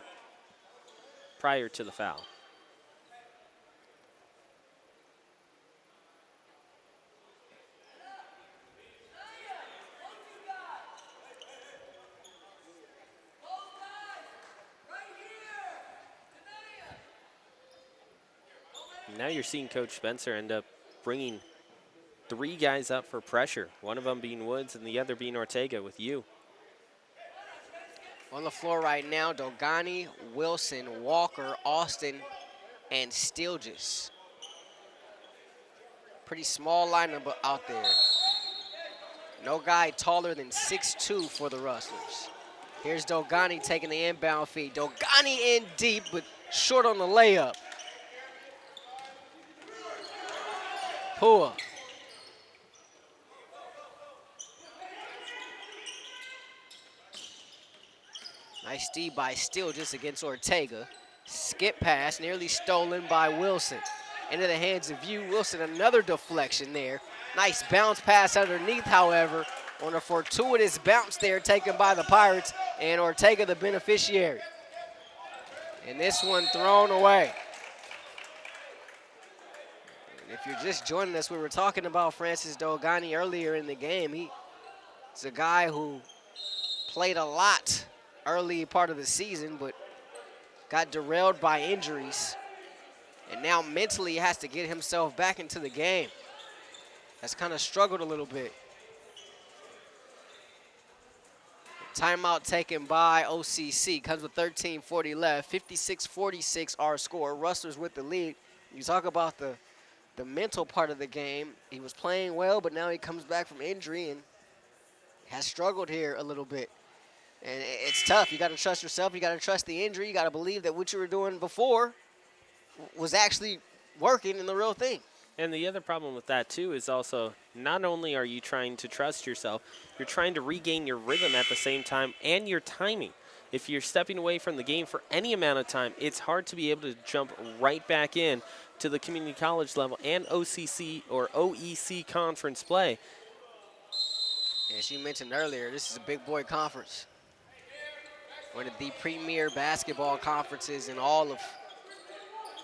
prior to the foul. Now you're seeing Coach Spencer end up bringing 3 guys up for pressure, one of them being Woods and the other being Ortega with you. On the floor right now, Dogani, Wilson, Walker, Austin, and Stilgis. Pretty small lineup out there. No guy taller than 6'2" for the Rustlers. Here's Dogani taking the inbound feed. Dogani in deep, but short on the layup. Pua. Nice D by Stilgis against Ortega. Skip pass, nearly stolen by Wilson. Into the hands of you. Wilson, another deflection there. Nice bounce pass underneath, however, on a fortuitous bounce there taken by the Pirates, and Ortega the beneficiary. And this one thrown away. And if you're just joining us, we were talking about Francis Dogani earlier in the game. He's a guy who played a lot early part of the season, but got derailed by injuries. And now mentally he has to get himself back into the game. Has kind of struggled a little bit. Timeout taken by OCC. Comes with 13:40 left. 56-46 our score. Rustlers with the lead. You talk about the mental part of the game. He was playing well, but now he comes back from injury and has struggled here a little bit. And it's tough. You got to trust yourself. You got to trust the injury. You got to believe that what you were doing before was actually working in the real thing. And the other problem with that, too, is also not only are you trying to trust yourself, you're trying to regain your rhythm at the same time and your timing. If you're stepping away from the game for any amount of time, it's hard to be able to jump right back in to the community college level and OCC or OEC conference play. As you mentioned earlier, this is a big boy conference. One of the premier basketball conferences in all of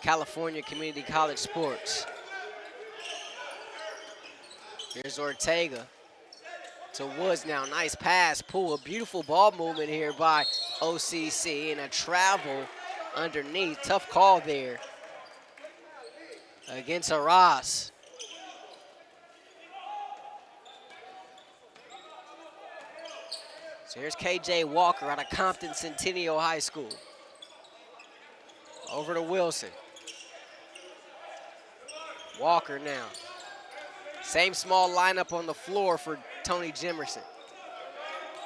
California community college sports. Here's Ortega to Woods now. Nice pass, pull. A beautiful ball movement here by OCC and a travel underneath. Tough call there against Arras. So here's KJ Walker out of Compton Centennial High School. Over to Wilson. Walker now. Same small lineup on the floor for Tony Jimerson.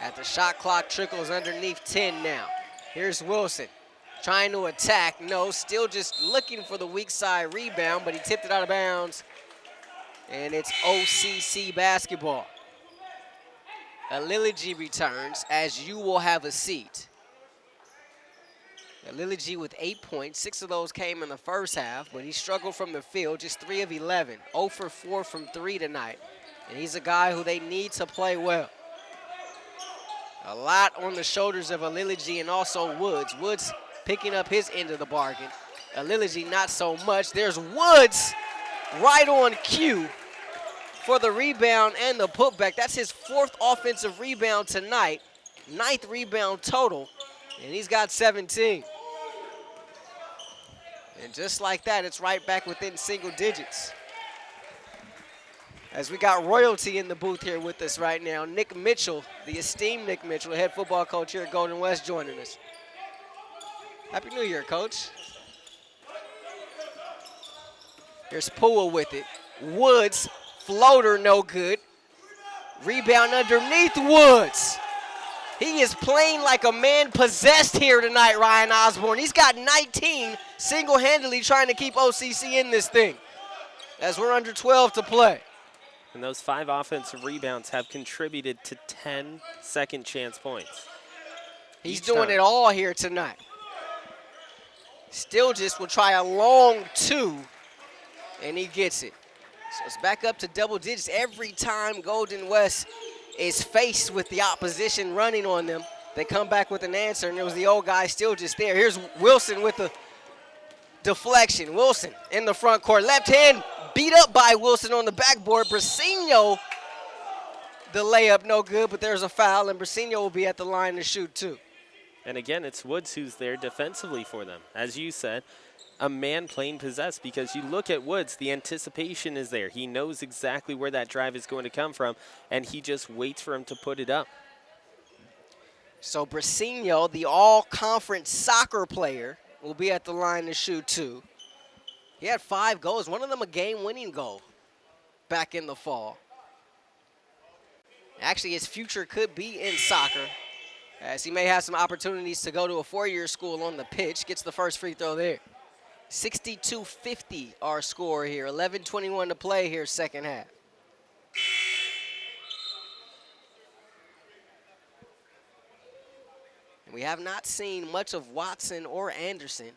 At the shot clock trickles underneath 10 now. Here's Wilson trying to attack. No, still just looking for the weak side rebound, but he tipped it out of bounds. And it's OCC basketball. Aliliji returns, as you will have a seat. Aliliji with 8 points. 6 of those came in the first half, but he struggled from the field, just 3 of 11. 0 for 4 from 3 tonight. And he's a guy who they need to play well. A lot on the shoulders of Aliliji and also Woods. Woods picking up his end of the bargain. Aliliji not so much. There's Woods right on cue for the rebound and the putback. That's his 4th offensive rebound tonight. 9th rebound total, and he's got 17. And just like that, it's right back within single digits. As we got royalty in the booth here with us right now, Nick Mitchell, the esteemed Nick Mitchell, the head football coach here at Golden West, joining us. Happy New Year, Coach. Here's Pua with it. Woods, floater, no good. Rebound underneath Woods. He is playing like a man possessed here tonight, Ryan Osborn. He's got 19 single-handedly trying to keep OCC in this thing as we're under 12 to play. And those 5 offensive rebounds have contributed to 10 second chance points. He's doing it all here tonight. Stilgis will try a long 2, and he gets it. So it's back up to double digits every time Golden West is faced with the opposition running on them. They come back with an answer, and it was the old guy still just there. Here's Wilson with the deflection. Wilson in the front court. Left hand beat up by Wilson on the backboard. Brasino, the layup no good, but there's a foul, and Brasino will be at the line to shoot 2. And again, it's Woods who's there defensively for them. As you said, a man playing possessed, because you look at Woods, the anticipation is there. He knows exactly where that drive is going to come from, and he just waits for him to put it up. So Brasino, the all-conference soccer player, will be at the line to shoot 2. He had 5 goals, one of them a game-winning goal back in the fall. Actually, his future could be in soccer, as he may have some opportunities to go to a 4-year school on the pitch. Gets the first free throw there. 62-50 our score here. 11:21 to play here, second half. We have not seen much of Watson or Anderson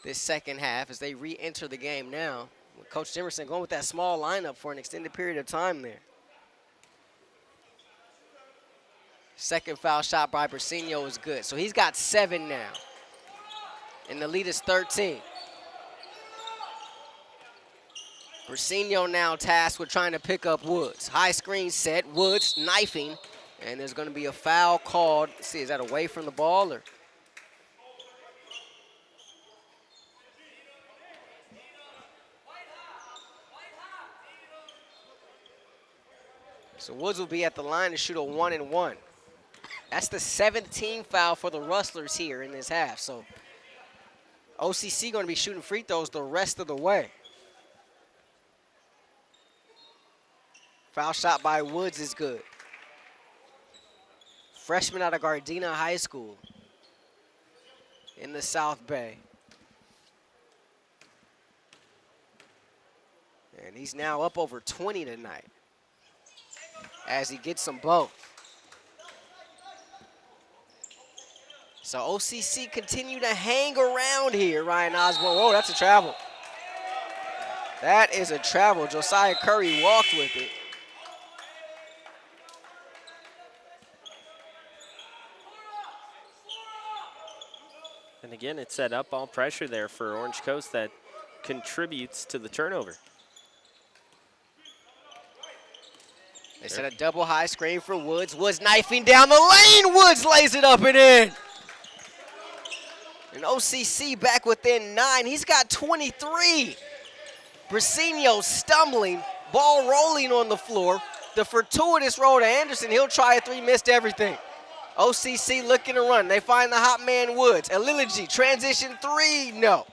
this second half as they re-enter the game now. With Coach Jimerson going with that small lineup for an extended period of time there. Second foul shot by Brasino is good. So he's got 7 now. And the lead is 13. Brasino now tasked with trying to pick up Woods. High screen set, Woods knifing. And there's going to be a foul called. Let's see, is that away from the ball or? So Woods will be at the line to shoot a 1-and-1. That's the 17th foul for the Rustlers here in this half. So OCC going to be shooting free throws the rest of the way. Foul shot by Woods is good. Freshman out of Gardena High School in the South Bay. And he's now up over 20 tonight as he gets them both. So OCC continue to hang around here, Ryan Osborn. Whoa, that's a travel. That is a travel. Josiah Curry walked with it. And again, it's that up ball pressure there for Orange Coast that contributes to the turnover. They set a double high screen for Woods. Woods knifing down the lane. Woods lays it up and in. And OCC back within 9. He's got 23. Brasino stumbling, ball rolling on the floor. The fortuitous roll to Anderson. He'll try a 3, missed everything. OCC looking to run. They find the hot man Woods. Eliligi, transition 3, no.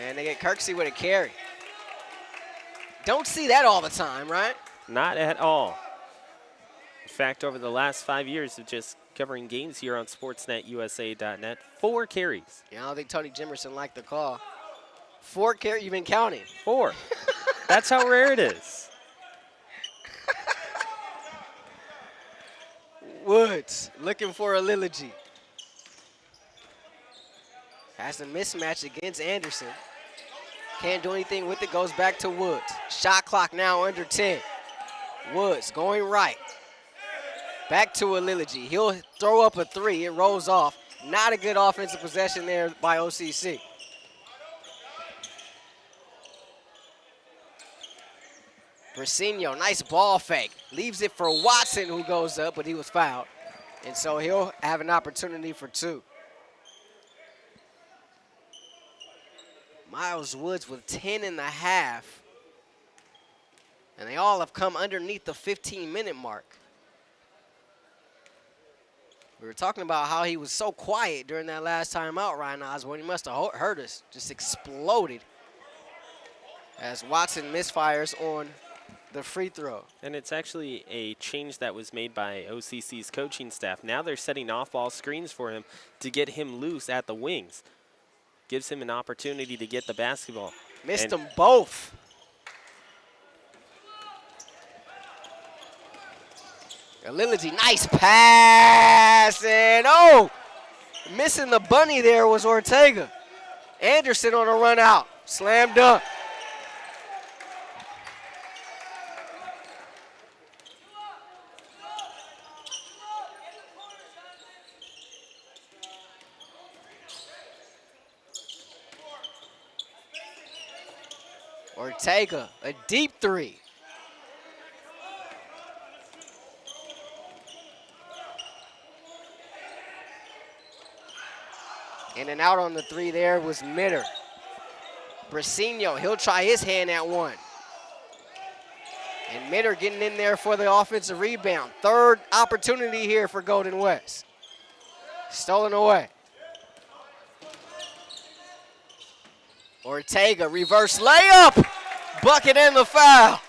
And they get Kirksey with a carry. Don't see that all the time, right? Not at all. In fact, over the last 5 years of just covering games here on sportsnetusa.net, 4 carries. Yeah, I don't think Tony Jimerson liked the call. 4 carries, you've been counting. 4. That's how rare it is. Woods looking for a Eliligi. Has a mismatch against Anderson. Can't do anything with it, goes back to Woods. Shot clock now under 10. Woods going right. Back to Eliligi. He'll throw up a 3, it rolls off. Not a good offensive possession there by OCC. Brasino, nice ball fake. Leaves it for Watson, who goes up, but he was fouled. And so he'll have an opportunity for 2. Miles Woods with 10.5. And they all have come underneath the 15-minute mark. We were talking about how he was so quiet during that last time out, Ryan Osborn. He must have heard us. Just exploded as Watson misfires on the free throw. And it's actually a change that was made by OCC's coaching staff. Now they're setting off-ball screens for him to get him loose at the wings. Gives him an opportunity to get the basketball. Missed them both. Lility, nice pass, and oh, missing the bunny there was Ortega. Anderson on a run out, slam dunk. Ortega, a deep three. In and out on the three there was Mitter. Brasino, he'll try his hand at one. And Mitter getting in there for the offensive rebound. Third opportunity here for Golden West. Stolen away. Ortega, reverse layup. Bucket and the foul.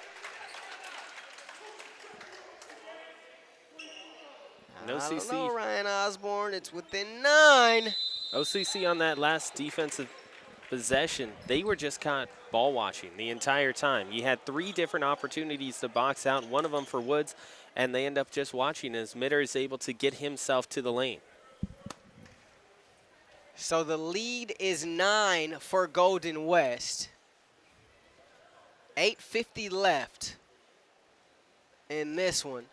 No I CC. don't know, Ryan Osborn. It's within 9. OCC on that last defensive possession, they were just caught ball watching the entire time. You had 3 different opportunities to box out, one of them for Woods, and they end up just watching as Mitter is able to get himself to the lane. So the lead is 9 for Golden West. 8:50 left in this one.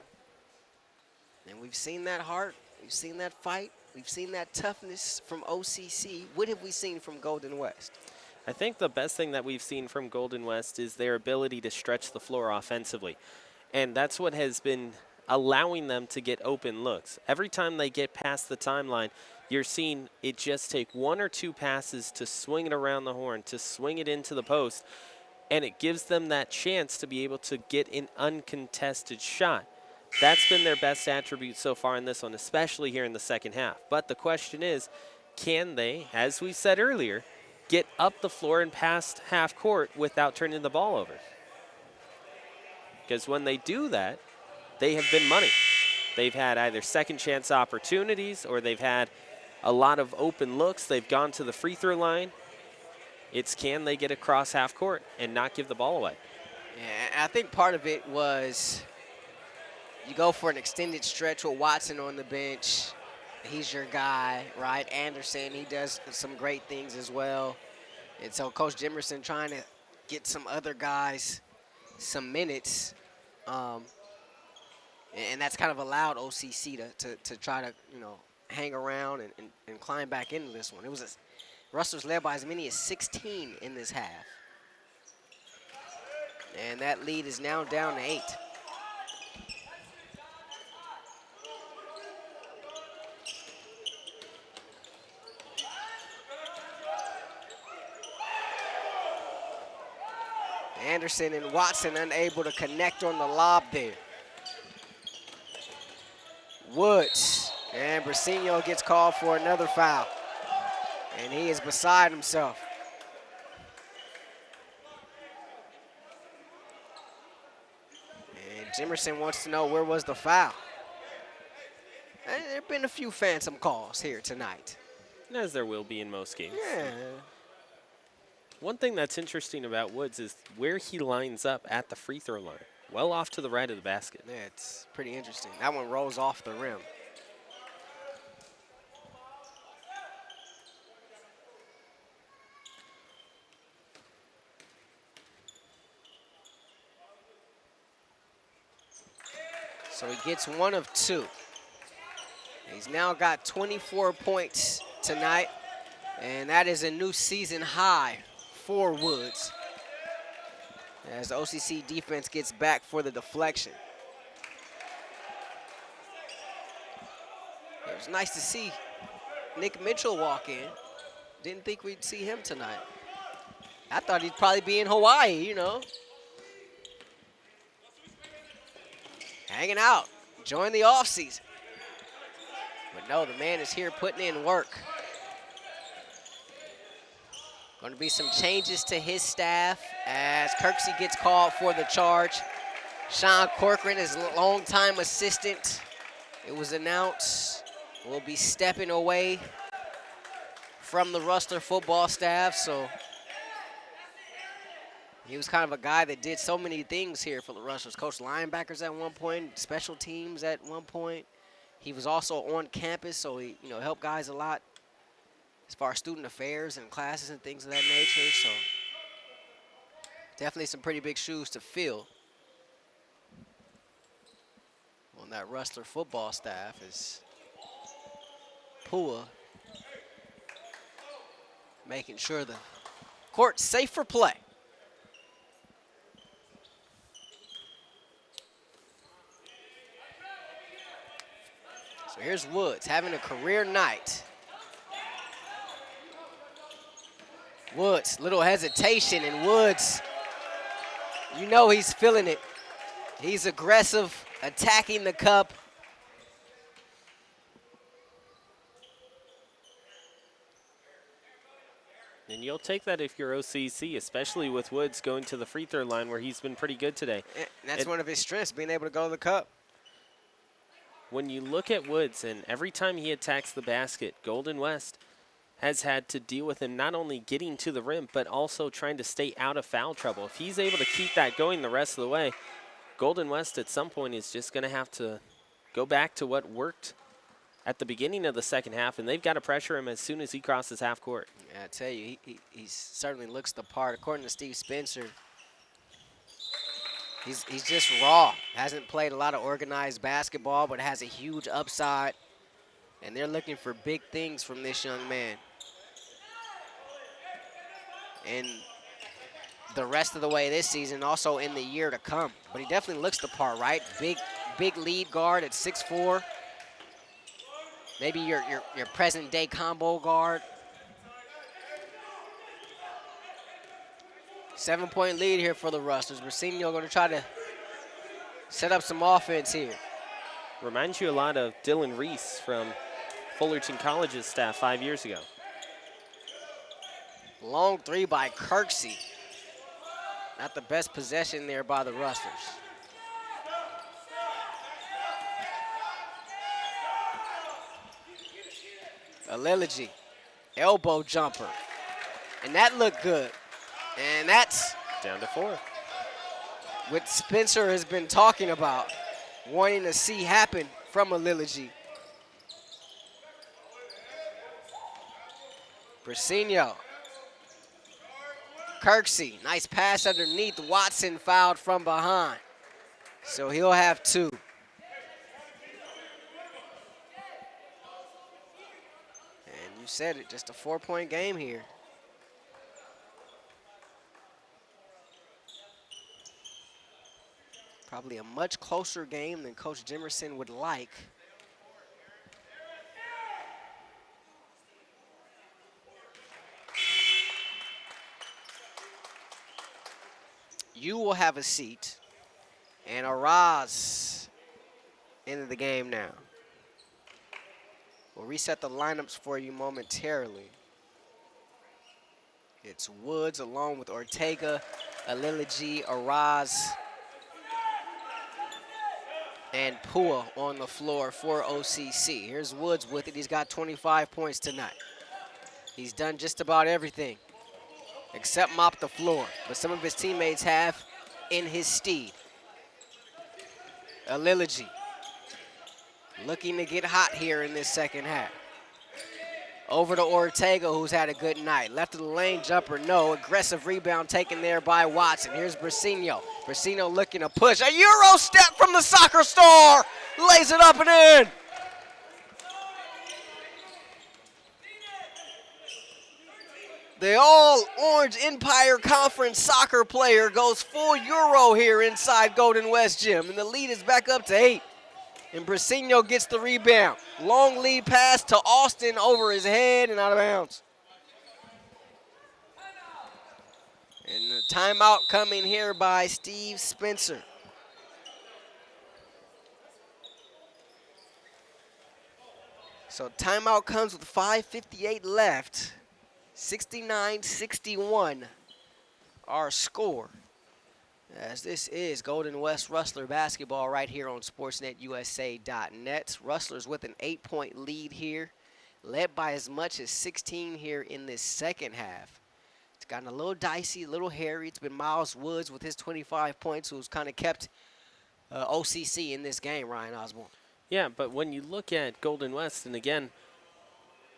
And we've seen that heart, we've seen that fight, we've seen that toughness from OCC. What have we seen from Golden West? I think the best thing that we've seen from Golden West is their ability to stretch the floor offensively. And that's what has been allowing them to get open looks. Every time they get past the timeline, you're seeing it just take 1 or 2 passes to swing it around the horn, to swing it into the post, and it gives them that chance to be able to get an uncontested shot. That's been their best attribute so far in this one, especially here in the second half. But the question is, can they, as we said earlier, get up the floor and past half court without turning the ball over? Because when they do that, they have been money. They've had either second chance opportunities or they've had a lot of open looks. They've gone to the free throw line. It's can they get across half court and not give the ball away? Yeah, I think part of it was you go for an extended stretch with Watson on the bench. He's your guy, right? Anderson, he does some great things as well. And so Coach Jimerson trying to get some other guys some minutes. And that's kind of allowed OCC to try to, you know, hang around and climb back into this one. It was Rustlers led by as many as 16 in this half. And that lead is now down to 8. Anderson and Watson unable to connect on the lob there. Woods, and Brasino gets called for another foul. And he is beside himself. And Jimerson wants to know where was the foul. And there have been a few phantom calls here tonight. As there will be in most games. Yeah. One thing that's interesting about Woods is where he lines up at the free throw line. Well off to the right of the basket. Yeah, it's pretty interesting. That one rolls off the rim. So he gets 1 of 2. He's now got 24 points tonight, and that is a new season high for Woods as the OCC defense gets back for the deflection. It was nice to see Nick Mitchell walk in. Didn't think we'd see him tonight. I thought he'd probably be in Hawaii, you know. Hanging out, enjoying the offseason. But no, the man is here putting in work. Going to be some changes to his staff as Kirksey gets called for the charge. Sean Corcoran, his longtime assistant, it was announced, will be stepping away from the Rustler football staff. So He was kind of a guy that did so many things here for the Rustlers. Coached linebackers at one point, special teams at one point. He was also on campus, so he helped guys a lot as far as student affairs and classes and things of that nature. So definitely some pretty big shoes to fill on that Rustler football staff is Pua making sure the court's safe for play. So here's Woods having a career night. Woods, little hesitation, and Woods, he's feeling it. He's aggressive, attacking the cup. And you'll take that if you're OCC, especially with Woods going to the free throw line where he's been pretty good today. And that's one of his strengths, being able to go to the cup. When you look at Woods, and every time he attacks the basket, Golden West has had to deal with him not only getting to the rim, but also trying to stay out of foul trouble. If he's able to keep that going the rest of the way, Golden West at some point is just going to have to go back to what worked at the beginning of the second half, and they've got to pressure him as soon as he crosses half court. Yeah, I tell you, he certainly looks the part. According to Steve Spencer, he's just raw. Hasn't played a lot of organized basketball, but has a huge upside. And they're looking for big things from this young man. And the rest of the way this season, also in the year to come. But he definitely looks the part, right? Big lead guard at 6'4". Maybe your present-day combo guard. 7-point lead here for the Rustlers. Brasenio going to try to set up some offense here. Reminds you a lot of Dylan Reese from Fullerton College's staff 5 years ago. Long three by Kirksey. Not the best possession there by the Rustlers. Alilici, elbow jumper. And that looked good. And that's down to 4. What Spencer has been talking about, wanting to see happen from Alilici. Brasenio. Kirksey, nice pass underneath. Watson fouled from behind. So he'll have 2. And you said it, just a 4-point game here. Probably a much closer game than Coach Jimerson would like. You will have a seat. And Araz into the game now. We'll reset the lineups for you momentarily. It's Woods along with Ortega, Alilici, Araz, and Pua on the floor for OCC. Here's Woods with it. He's got 25 points tonight. He's done just about everything except mop the floor, but some of his teammates have in his stead. Alilici looking to get hot here in this second half. Over to Ortega, who's had a good night. Left of the lane, jumper, no. Aggressive rebound taken there by Watson. Here's Brasenio. Brasenio looking to push. A Euro step from the soccer star. Lays it up and in. The all-orange Empire Conference soccer player goes full Euro here inside Golden West Gym. And the lead is back up to 8. And Brasenio gets the rebound. Long lead pass to Austin over his head and out of bounds. And the timeout coming here by Steve Spencer. So timeout comes with 5:58 left. 69-61 our score. As this is Golden West Rustler basketball right here on SportsNetUSA.net. Rustlers with an 8-point lead here, led by as much as 16 here in this second half. It's gotten a little dicey, a little hairy. It's been Miles Woods with his 25 points who's kind of kept OCC in this game, Ryan Osborn. Yeah, but when you look at Golden West, and again,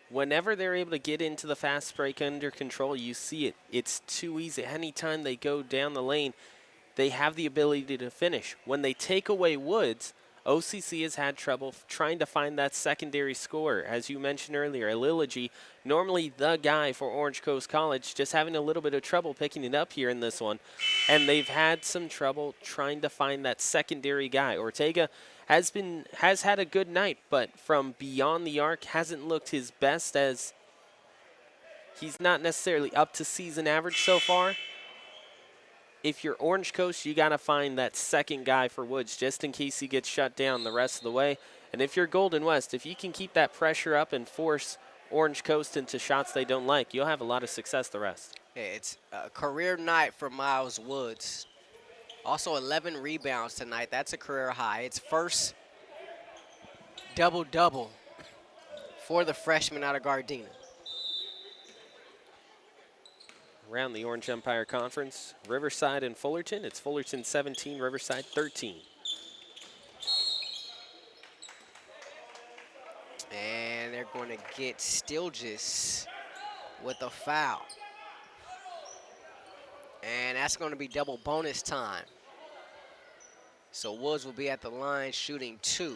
whenever they're able to get into the fast break under control, you see it. It's too easy. Anytime they go down the lane, they have the ability to finish. When they take away Woods, OCC has had trouble trying to find that secondary scorer. As you mentioned earlier, Alilogy, normally the guy for Orange Coast College, just having a little bit of trouble picking it up here in this one. And they've had some trouble trying to find that secondary guy. Ortega has had a good night, but from beyond the arc hasn't looked his best, as he's not necessarily up to season average so far. If you're Orange Coast, you got to find that second guy for Woods just in case he gets shut down the rest of the way. And if you're Golden West, if you can keep that pressure up and force Orange Coast into shots they don't like, you'll have a lot of success the rest. Yeah, it's a career night for Miles Woods. Also 11 rebounds tonight. That's a career high. It's first double-double for the freshman out of Gardena. Around the Orange Empire Conference, Riverside and Fullerton. It's Fullerton 17, Riverside 13. And they're going to get Stilgis with a foul. And that's going to be double bonus time. So Woods will be at the line shooting 2.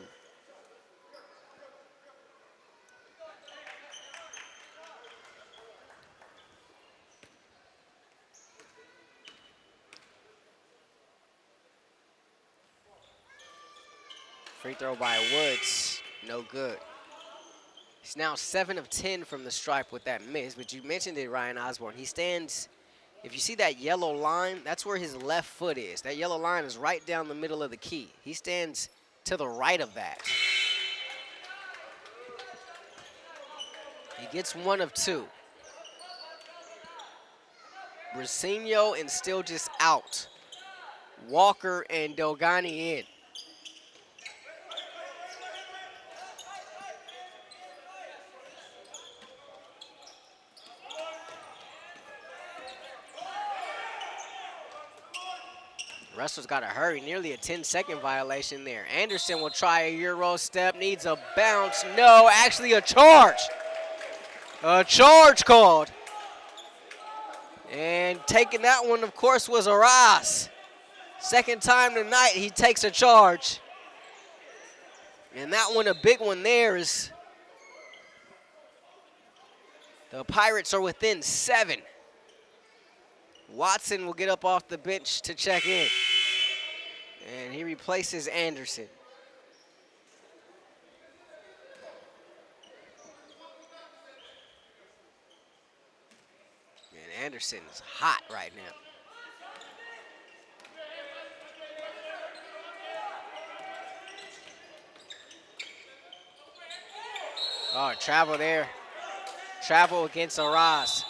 Free throw by Woods, no good. He's now 7 of 10 from the stripe with that miss, but you mentioned it, Ryan Osborn. He stands, if you see that yellow line, that's where his left foot is. That yellow line is right down the middle of the key. He stands to the right of that. He gets 1 of 2. Brasinho and Stilgis out. Walker and Dogani in. Rustlers got to hurry, nearly a 10-second violation there. Anderson will try a Euro step, needs a bounce. No, actually a charge. A charge called. And taking that one, of course, was Aras. Second time tonight, he takes a charge. And that one, a big one there, is the Pirates are within 7. Watson will get up off the bench to check in. And he replaces Anderson. And Anderson's hot right now. Oh, travel there. Travel against Aras.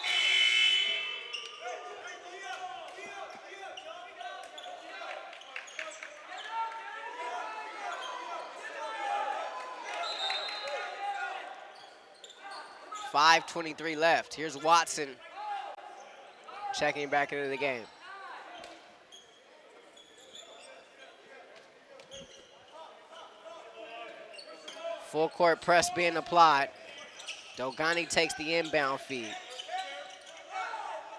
.5:23 left. Here's Watson checking back into the game. Full court press being applied. Dogani takes the inbound feed.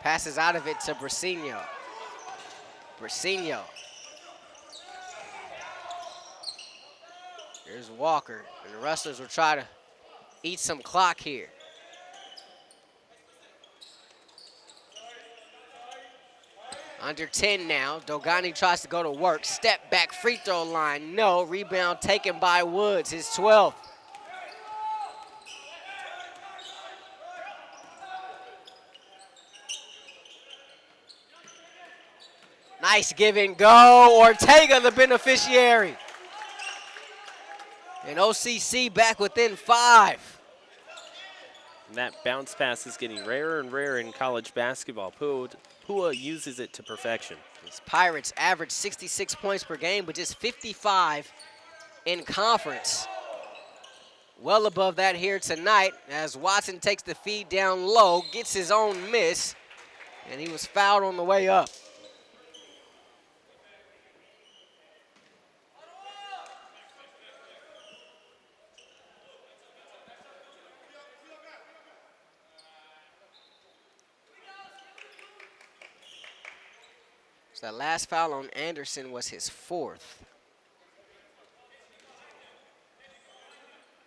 Passes out of it to Brasinho. Brasinho. Here's Walker. And the Rustlers will try to eat some clock here. Under 10 now. Dogani tries to go to work. Step back free throw line. No. Rebound taken by Woods, his 12th. Nice give and go. Ortega the beneficiary. And OCC back within 5. And that bounce pass is getting rarer and rarer in college basketball. Pua uses it to perfection. These Pirates average 66 points per game, but just 55 in conference. Well above that here tonight as Watson takes the feed down low, gets his own miss, And he was fouled on the way up. So that last foul on Anderson was his 4th.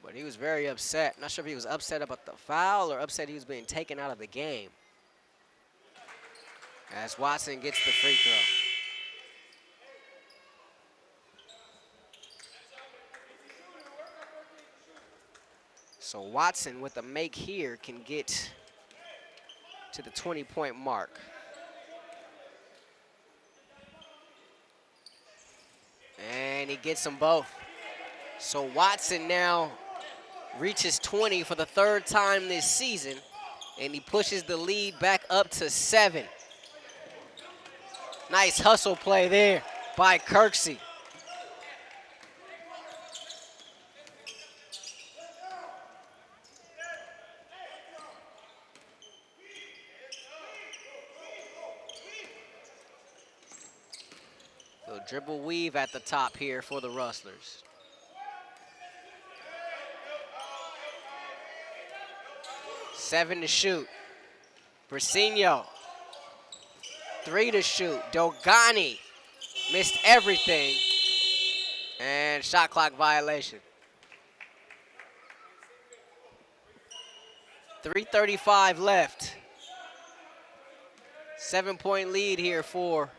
But he was very upset. Not sure if he was upset about the foul or upset he was being taken out of the game. As Watson gets the free throw. So Watson with a make here can get to the 20-point mark. And he gets them both. So Watson now reaches 20 for the 3rd time this season, and he pushes the lead back up to 7. Nice hustle play there by Kirksey. So dribble weave at the top here for the Rustlers. Seven to shoot. Brasinho. 3 to shoot. Dogani missed everything. And shot clock violation. 3:35 left. 7-point lead here for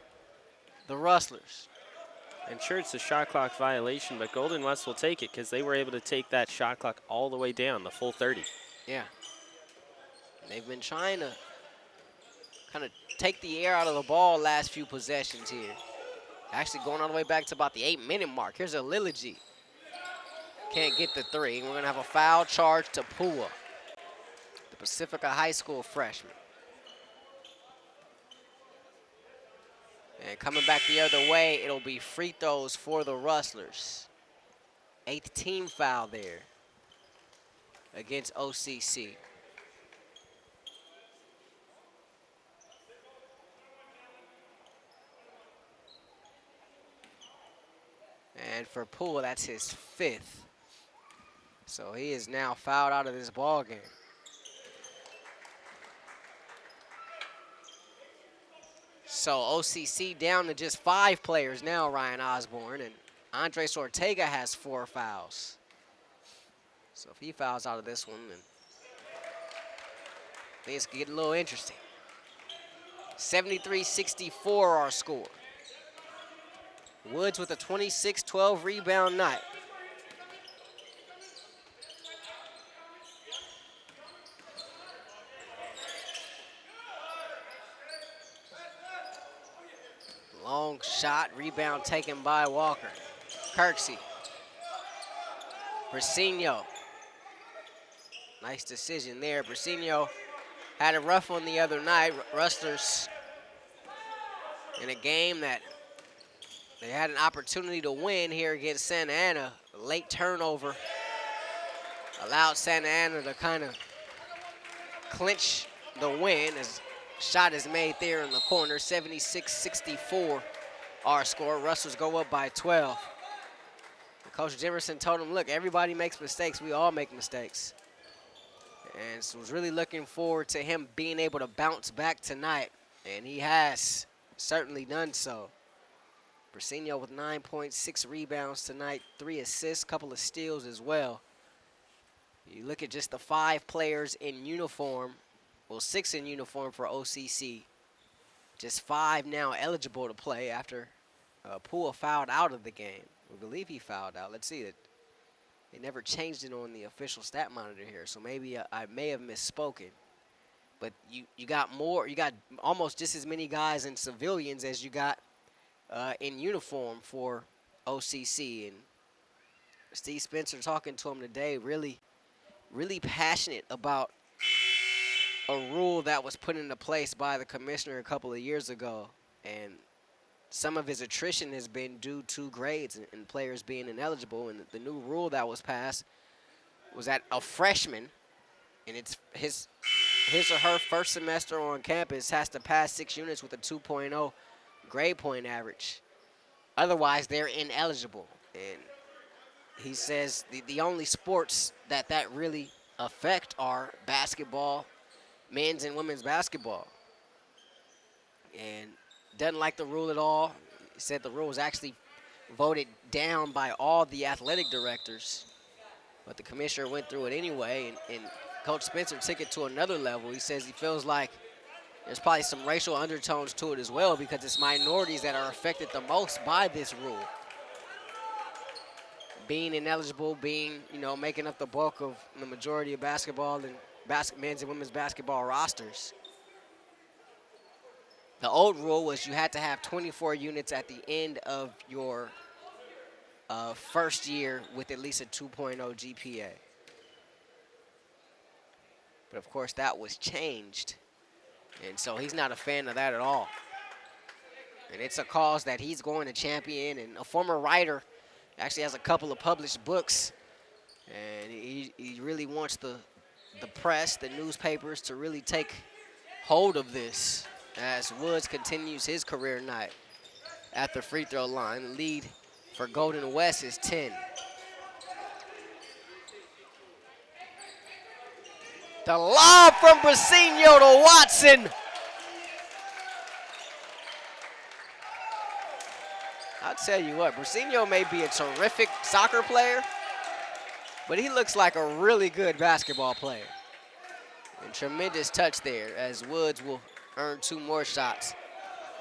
the Rustlers. And sure, it's a shot clock violation, but Golden West will take it because they were able to take that shot clock all the way down, the full 30. Yeah. They've been trying to kind of take the air out of the ball last few possessions here. Actually going all the way back to about the 8-minute mark. Here's a Lilligy. Can't get the 3. We're going to have a foul charge to Pua, the Pacifica High School freshman. And coming back the other way, it'll be free throws for the Rustlers. 8th team foul there against OCC. And for Poole, that's his 5th. So he is now fouled out of this ball game. So OCC down to just 5 players now, Ryan Osborn, and Andres Ortega has 4 fouls. So if he fouls out of this one, then things could get a little interesting. 73-64 our score. Woods with a 26-12 rebound night. Long shot, rebound taken by Walker. Kirksey. Brasinho. Nice decision there. Brasinho had a rough one the other night. Rustlers in a game that they had an opportunity to win here against Santa Ana. A late turnover allowed Santa Ana to kind of clinch the win as shot is made there in the corner. 76-64 our score. Rustlers go up by 12. And Coach Jimerson told them, look, everybody makes mistakes. We all make mistakes. And so was really looking forward to him being able to bounce back tonight. And he has certainly done so. Brasinho with 9.6 rebounds tonight, 3 assists, couple of steals as well. You look at just the 5 players in uniform, well, 6 in uniform for OCC. Just 5 now eligible to play after Poole fouled out of the game. We believe he fouled out. Let's see it. They never changed it on the official stat monitor here, so maybe I may have misspoken. But you got more, you got almost just as many guys in civilians as you got in uniform for OCC. And Steve Spencer talking to him today, really passionate about a rule that was put into place by the commissioner a couple of years ago. And some of his attrition has been due to grades and players being ineligible. And the new rule that was passed was that a freshman, and it's his his or her first semester on campus has to pass 6 units with a 2.0 grade point average. Otherwise, they're ineligible. And he says the only sports that really affect are basketball, men's and women's basketball. And doesn't like the rule at all. He said the rule was actually voted down by all the athletic directors. But the commissioner went through it anyway, and Coach Spencer took it to another level. He says he feels like there's probably some racial undertones to it as well because it's minorities that are affected the most by this rule. Being ineligible, making up the bulk of the majority of basketball and men's and women's basketball rosters. The old rule was you had to have 24 units at the end of your first year with at least a 2.0 GPA. But of course that was changed. And so he's not a fan of that at all. And it's a cause that he's going to champion. And a former writer actually has a couple of published books. And he really wants the press, the newspapers to really take hold of this as Woods continues his career night at the free throw line. The lead for Golden West is 10. The lob from Brasino to Watson. I'll tell you what, Brasino may be a terrific soccer player, but he looks like a really good basketball player. And tremendous touch there as Woods will earn 2 more shots.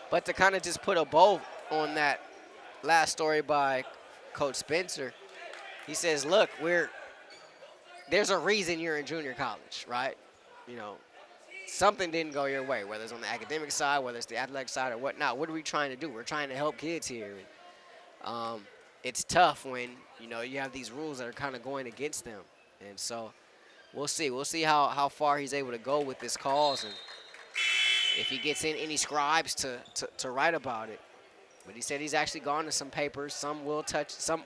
But to kind of just put a bow on that last story by Coach Spencer, he says, look, there's a reason you're in junior college, right? Something didn't go your way, whether it's on the academic side, whether it's the athletic side or whatnot. What are we trying to do? We're trying to help kids here. It's tough when, you have these rules that are kind of going against them. And so we'll see. We'll see how far he's able to go with this cause and if he gets in any scribes to write about it. But he said he's actually gone to some papers. Some will touch, some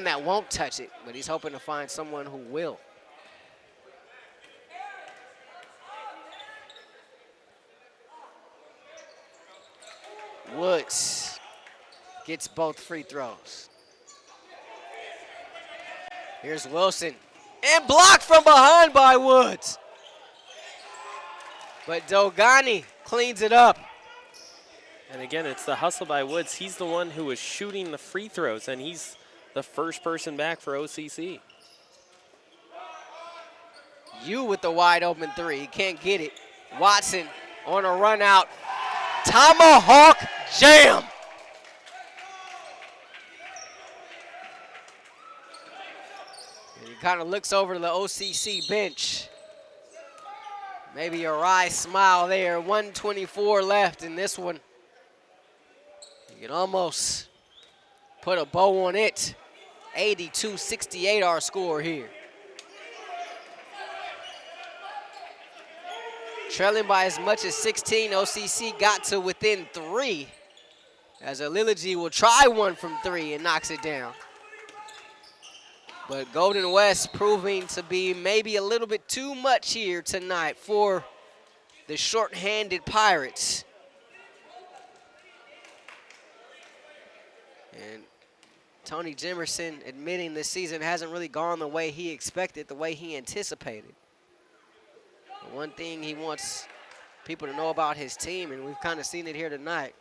that won't touch it, but he's hoping to find someone who will. Woods gets both free throws. Here's Wilson. And blocked from behind by Woods. But Dogani cleans it up. And again, it's the hustle by Woods. He's the one who was shooting the free throws, and he's the first person back for OCC. You with the wide open 3. He can't get it. Watson on a run out. Tomahawk jam. And he kind of looks over to the OCC bench. Maybe a wry smile there. 1:24 left in this one. You can almost put a bow on it. 82-68 our score here. Trailing by as much as 16, OCC got to within 3. As Alilaji will try one from 3 and knocks it down. But Golden West proving to be maybe a little bit too much here tonight for the short-handed Pirates. And Tony Jimerson admitting this season hasn't really gone the way he expected, the way he anticipated. The one thing he wants people to know about his team, and we've kind of seen it here tonight,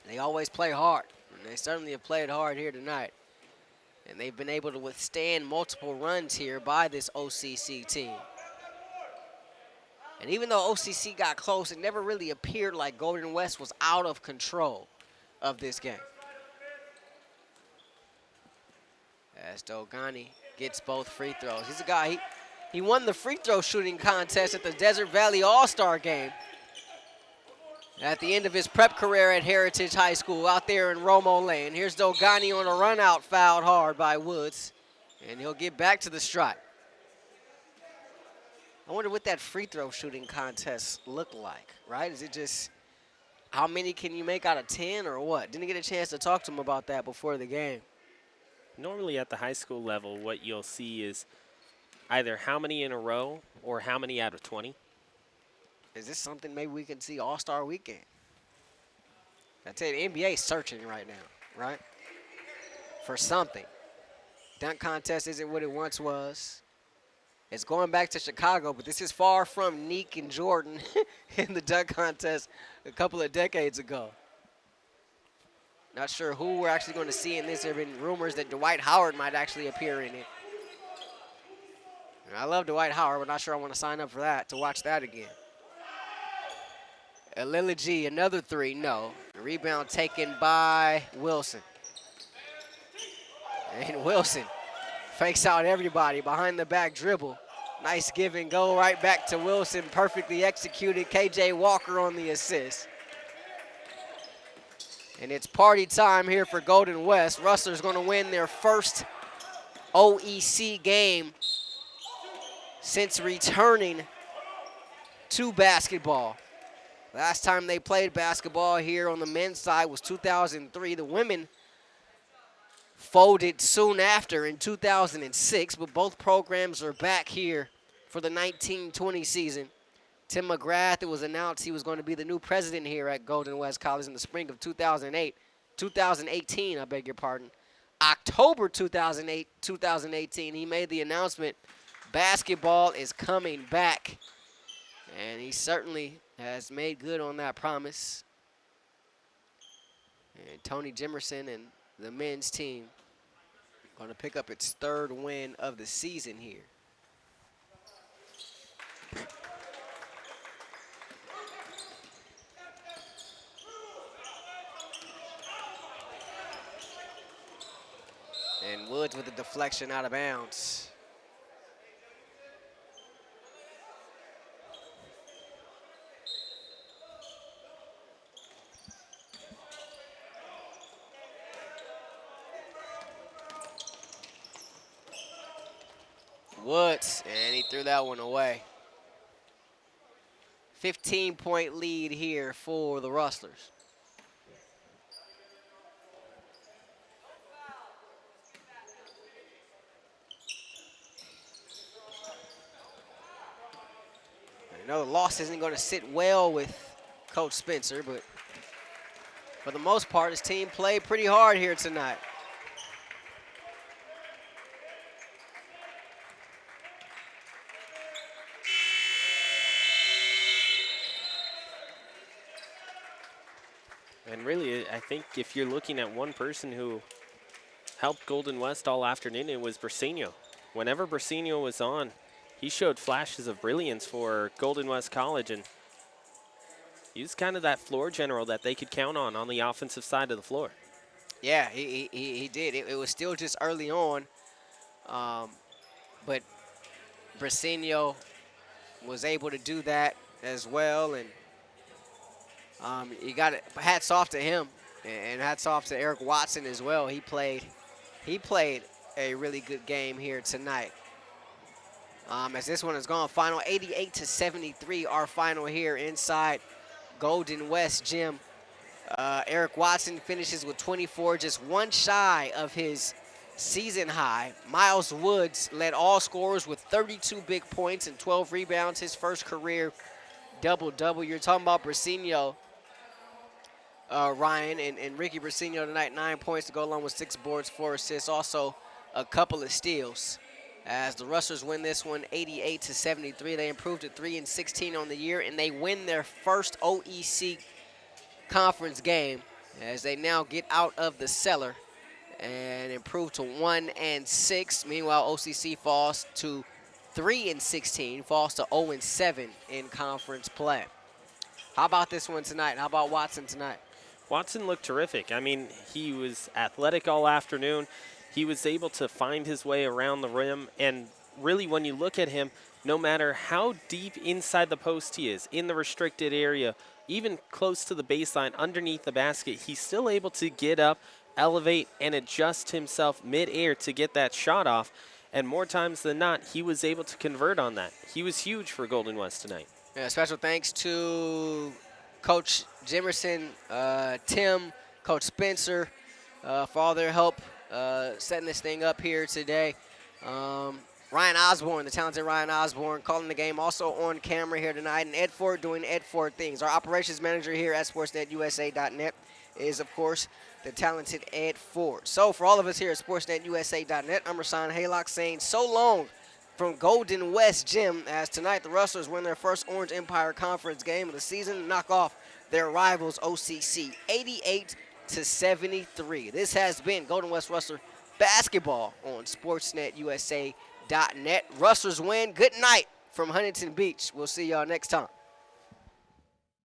they always play hard. And they certainly have played hard here tonight. And they've been able to withstand multiple runs here by this OCC team. And even though OCC got close, it never really appeared like Golden West was out of control of this game. As Dogani gets both free throws. He's a guy, he won the free throw shooting contest at the Desert Valley All-Star game at the end of his prep career at Heritage High School out there in Romo Lane. Here's Dogani on a run out, fouled hard by Woods, and he'll get back to the stripe. I wonder what that free throw shooting contest looked like, right? Is it just how many can you make out of 10 or what? Didn't get a chance to talk to him about that before the game. Normally at the high school level, what you'll see is either how many in a row or how many out of 20. Is this something maybe we can see All-Star Weekend? I tell you, the NBA is searching right now, right? For something. Dunk contest isn't what it once was. It's going back to Chicago, but this is far from Neek and Jordan in the dunk contest a couple of decades ago. Not sure who we're actually going to see in this. There have been rumors that Dwight Howard might actually appear in it. And I love Dwight Howard, but not sure I want to sign up for that, to watch that again. Lily G, another three, no. Rebound taken by Wilson. And Wilson fakes out everybody behind the back dribble. Nice give and go right back to Wilson. Perfectly executed. KJ Walker on the assist. And it's party time here for Golden West. Rustlers going to win their first OEC game since returning to basketball. Last time they played basketball here on the men's side was 2003. The women folded soon after in 2006, but both programs are back here for the 1920 season. Tim McGrath, it was announced he was going to be the new president here at Golden West College in the spring of 2018, I beg your pardon. October 2018, he made the announcement, basketball is coming back. And he certainly has made good on that promise. And Tony Jimerson and the men's team going to pick up its third win of the season here. And Woods with a deflection out of bounds. Woods, and he threw that one away. 15-point lead here for the Rustlers. I know the loss isn't going to sit well with Coach Spencer, but for the most part, his team played pretty hard here tonight. And really, I think if you're looking at one person who helped Golden West all afternoon, it was Brasenio. Whenever Brasenio was on, he showed flashes of brilliance for Golden West College, and he was kind of that floor general that they could count on the offensive side of the floor. Yeah, he did. It was still just early on, but Brasenio was able to do that as well, and you got it. Hats off to him, and hats off to Eric Watson as well. He played a really good game here tonight. As this one has gone final 88-73, our final here inside Golden West Gym. Eric Watson finishes with 24, just one shy of his season high. Miles Woods led all scorers with 32 big points and 12 rebounds, his first career double-double. You're talking about Brasenio, Ryan, and Ricky Brasenio tonight, 9 points to go along with 6 boards, 4 assists, also a couple of steals. As the Rustlers win this one 88-73, they improved to 3-16 on the year, and they win their first OEC conference game as they now get out of the cellar and improve to 1-6. Meanwhile, OCC falls to 3-16, falls to 0-7 in conference play. How about this one tonight? How about Watson tonight? Watson looked terrific. I mean, he was athletic all afternoon. He was able to find his way around the rim, and really when you look at him, no matter how deep inside the post he is, in the restricted area, even close to the baseline, underneath the basket, he's still able to get up, elevate, and adjust himself mid-air to get that shot off. And more times than not, he was able to convert on that. He was huge for Golden West tonight. Yeah, special thanks to Coach Jimerson, Tim, Coach Spencer for all their help setting this thing up here today. Ryan Osborn, the talented Ryan Osborn, calling the game, also on camera here tonight, and Ed Ford doing Ed Ford things. Our operations manager here at SportsNetUSA.net is, of course, the talented Ed Ford. So for all of us here at SportsNetUSA.net, I'm Rahshaun Haylock saying so long from Golden West Gym, as tonight the Rustlers win their first Orange Empire Conference game of the season and knock off their rivals OCC 88-73. This has been Golden West Rustler basketball on SportsNetUSA.net. Rustlers win. Good night from Huntington Beach. We'll see y'all next time.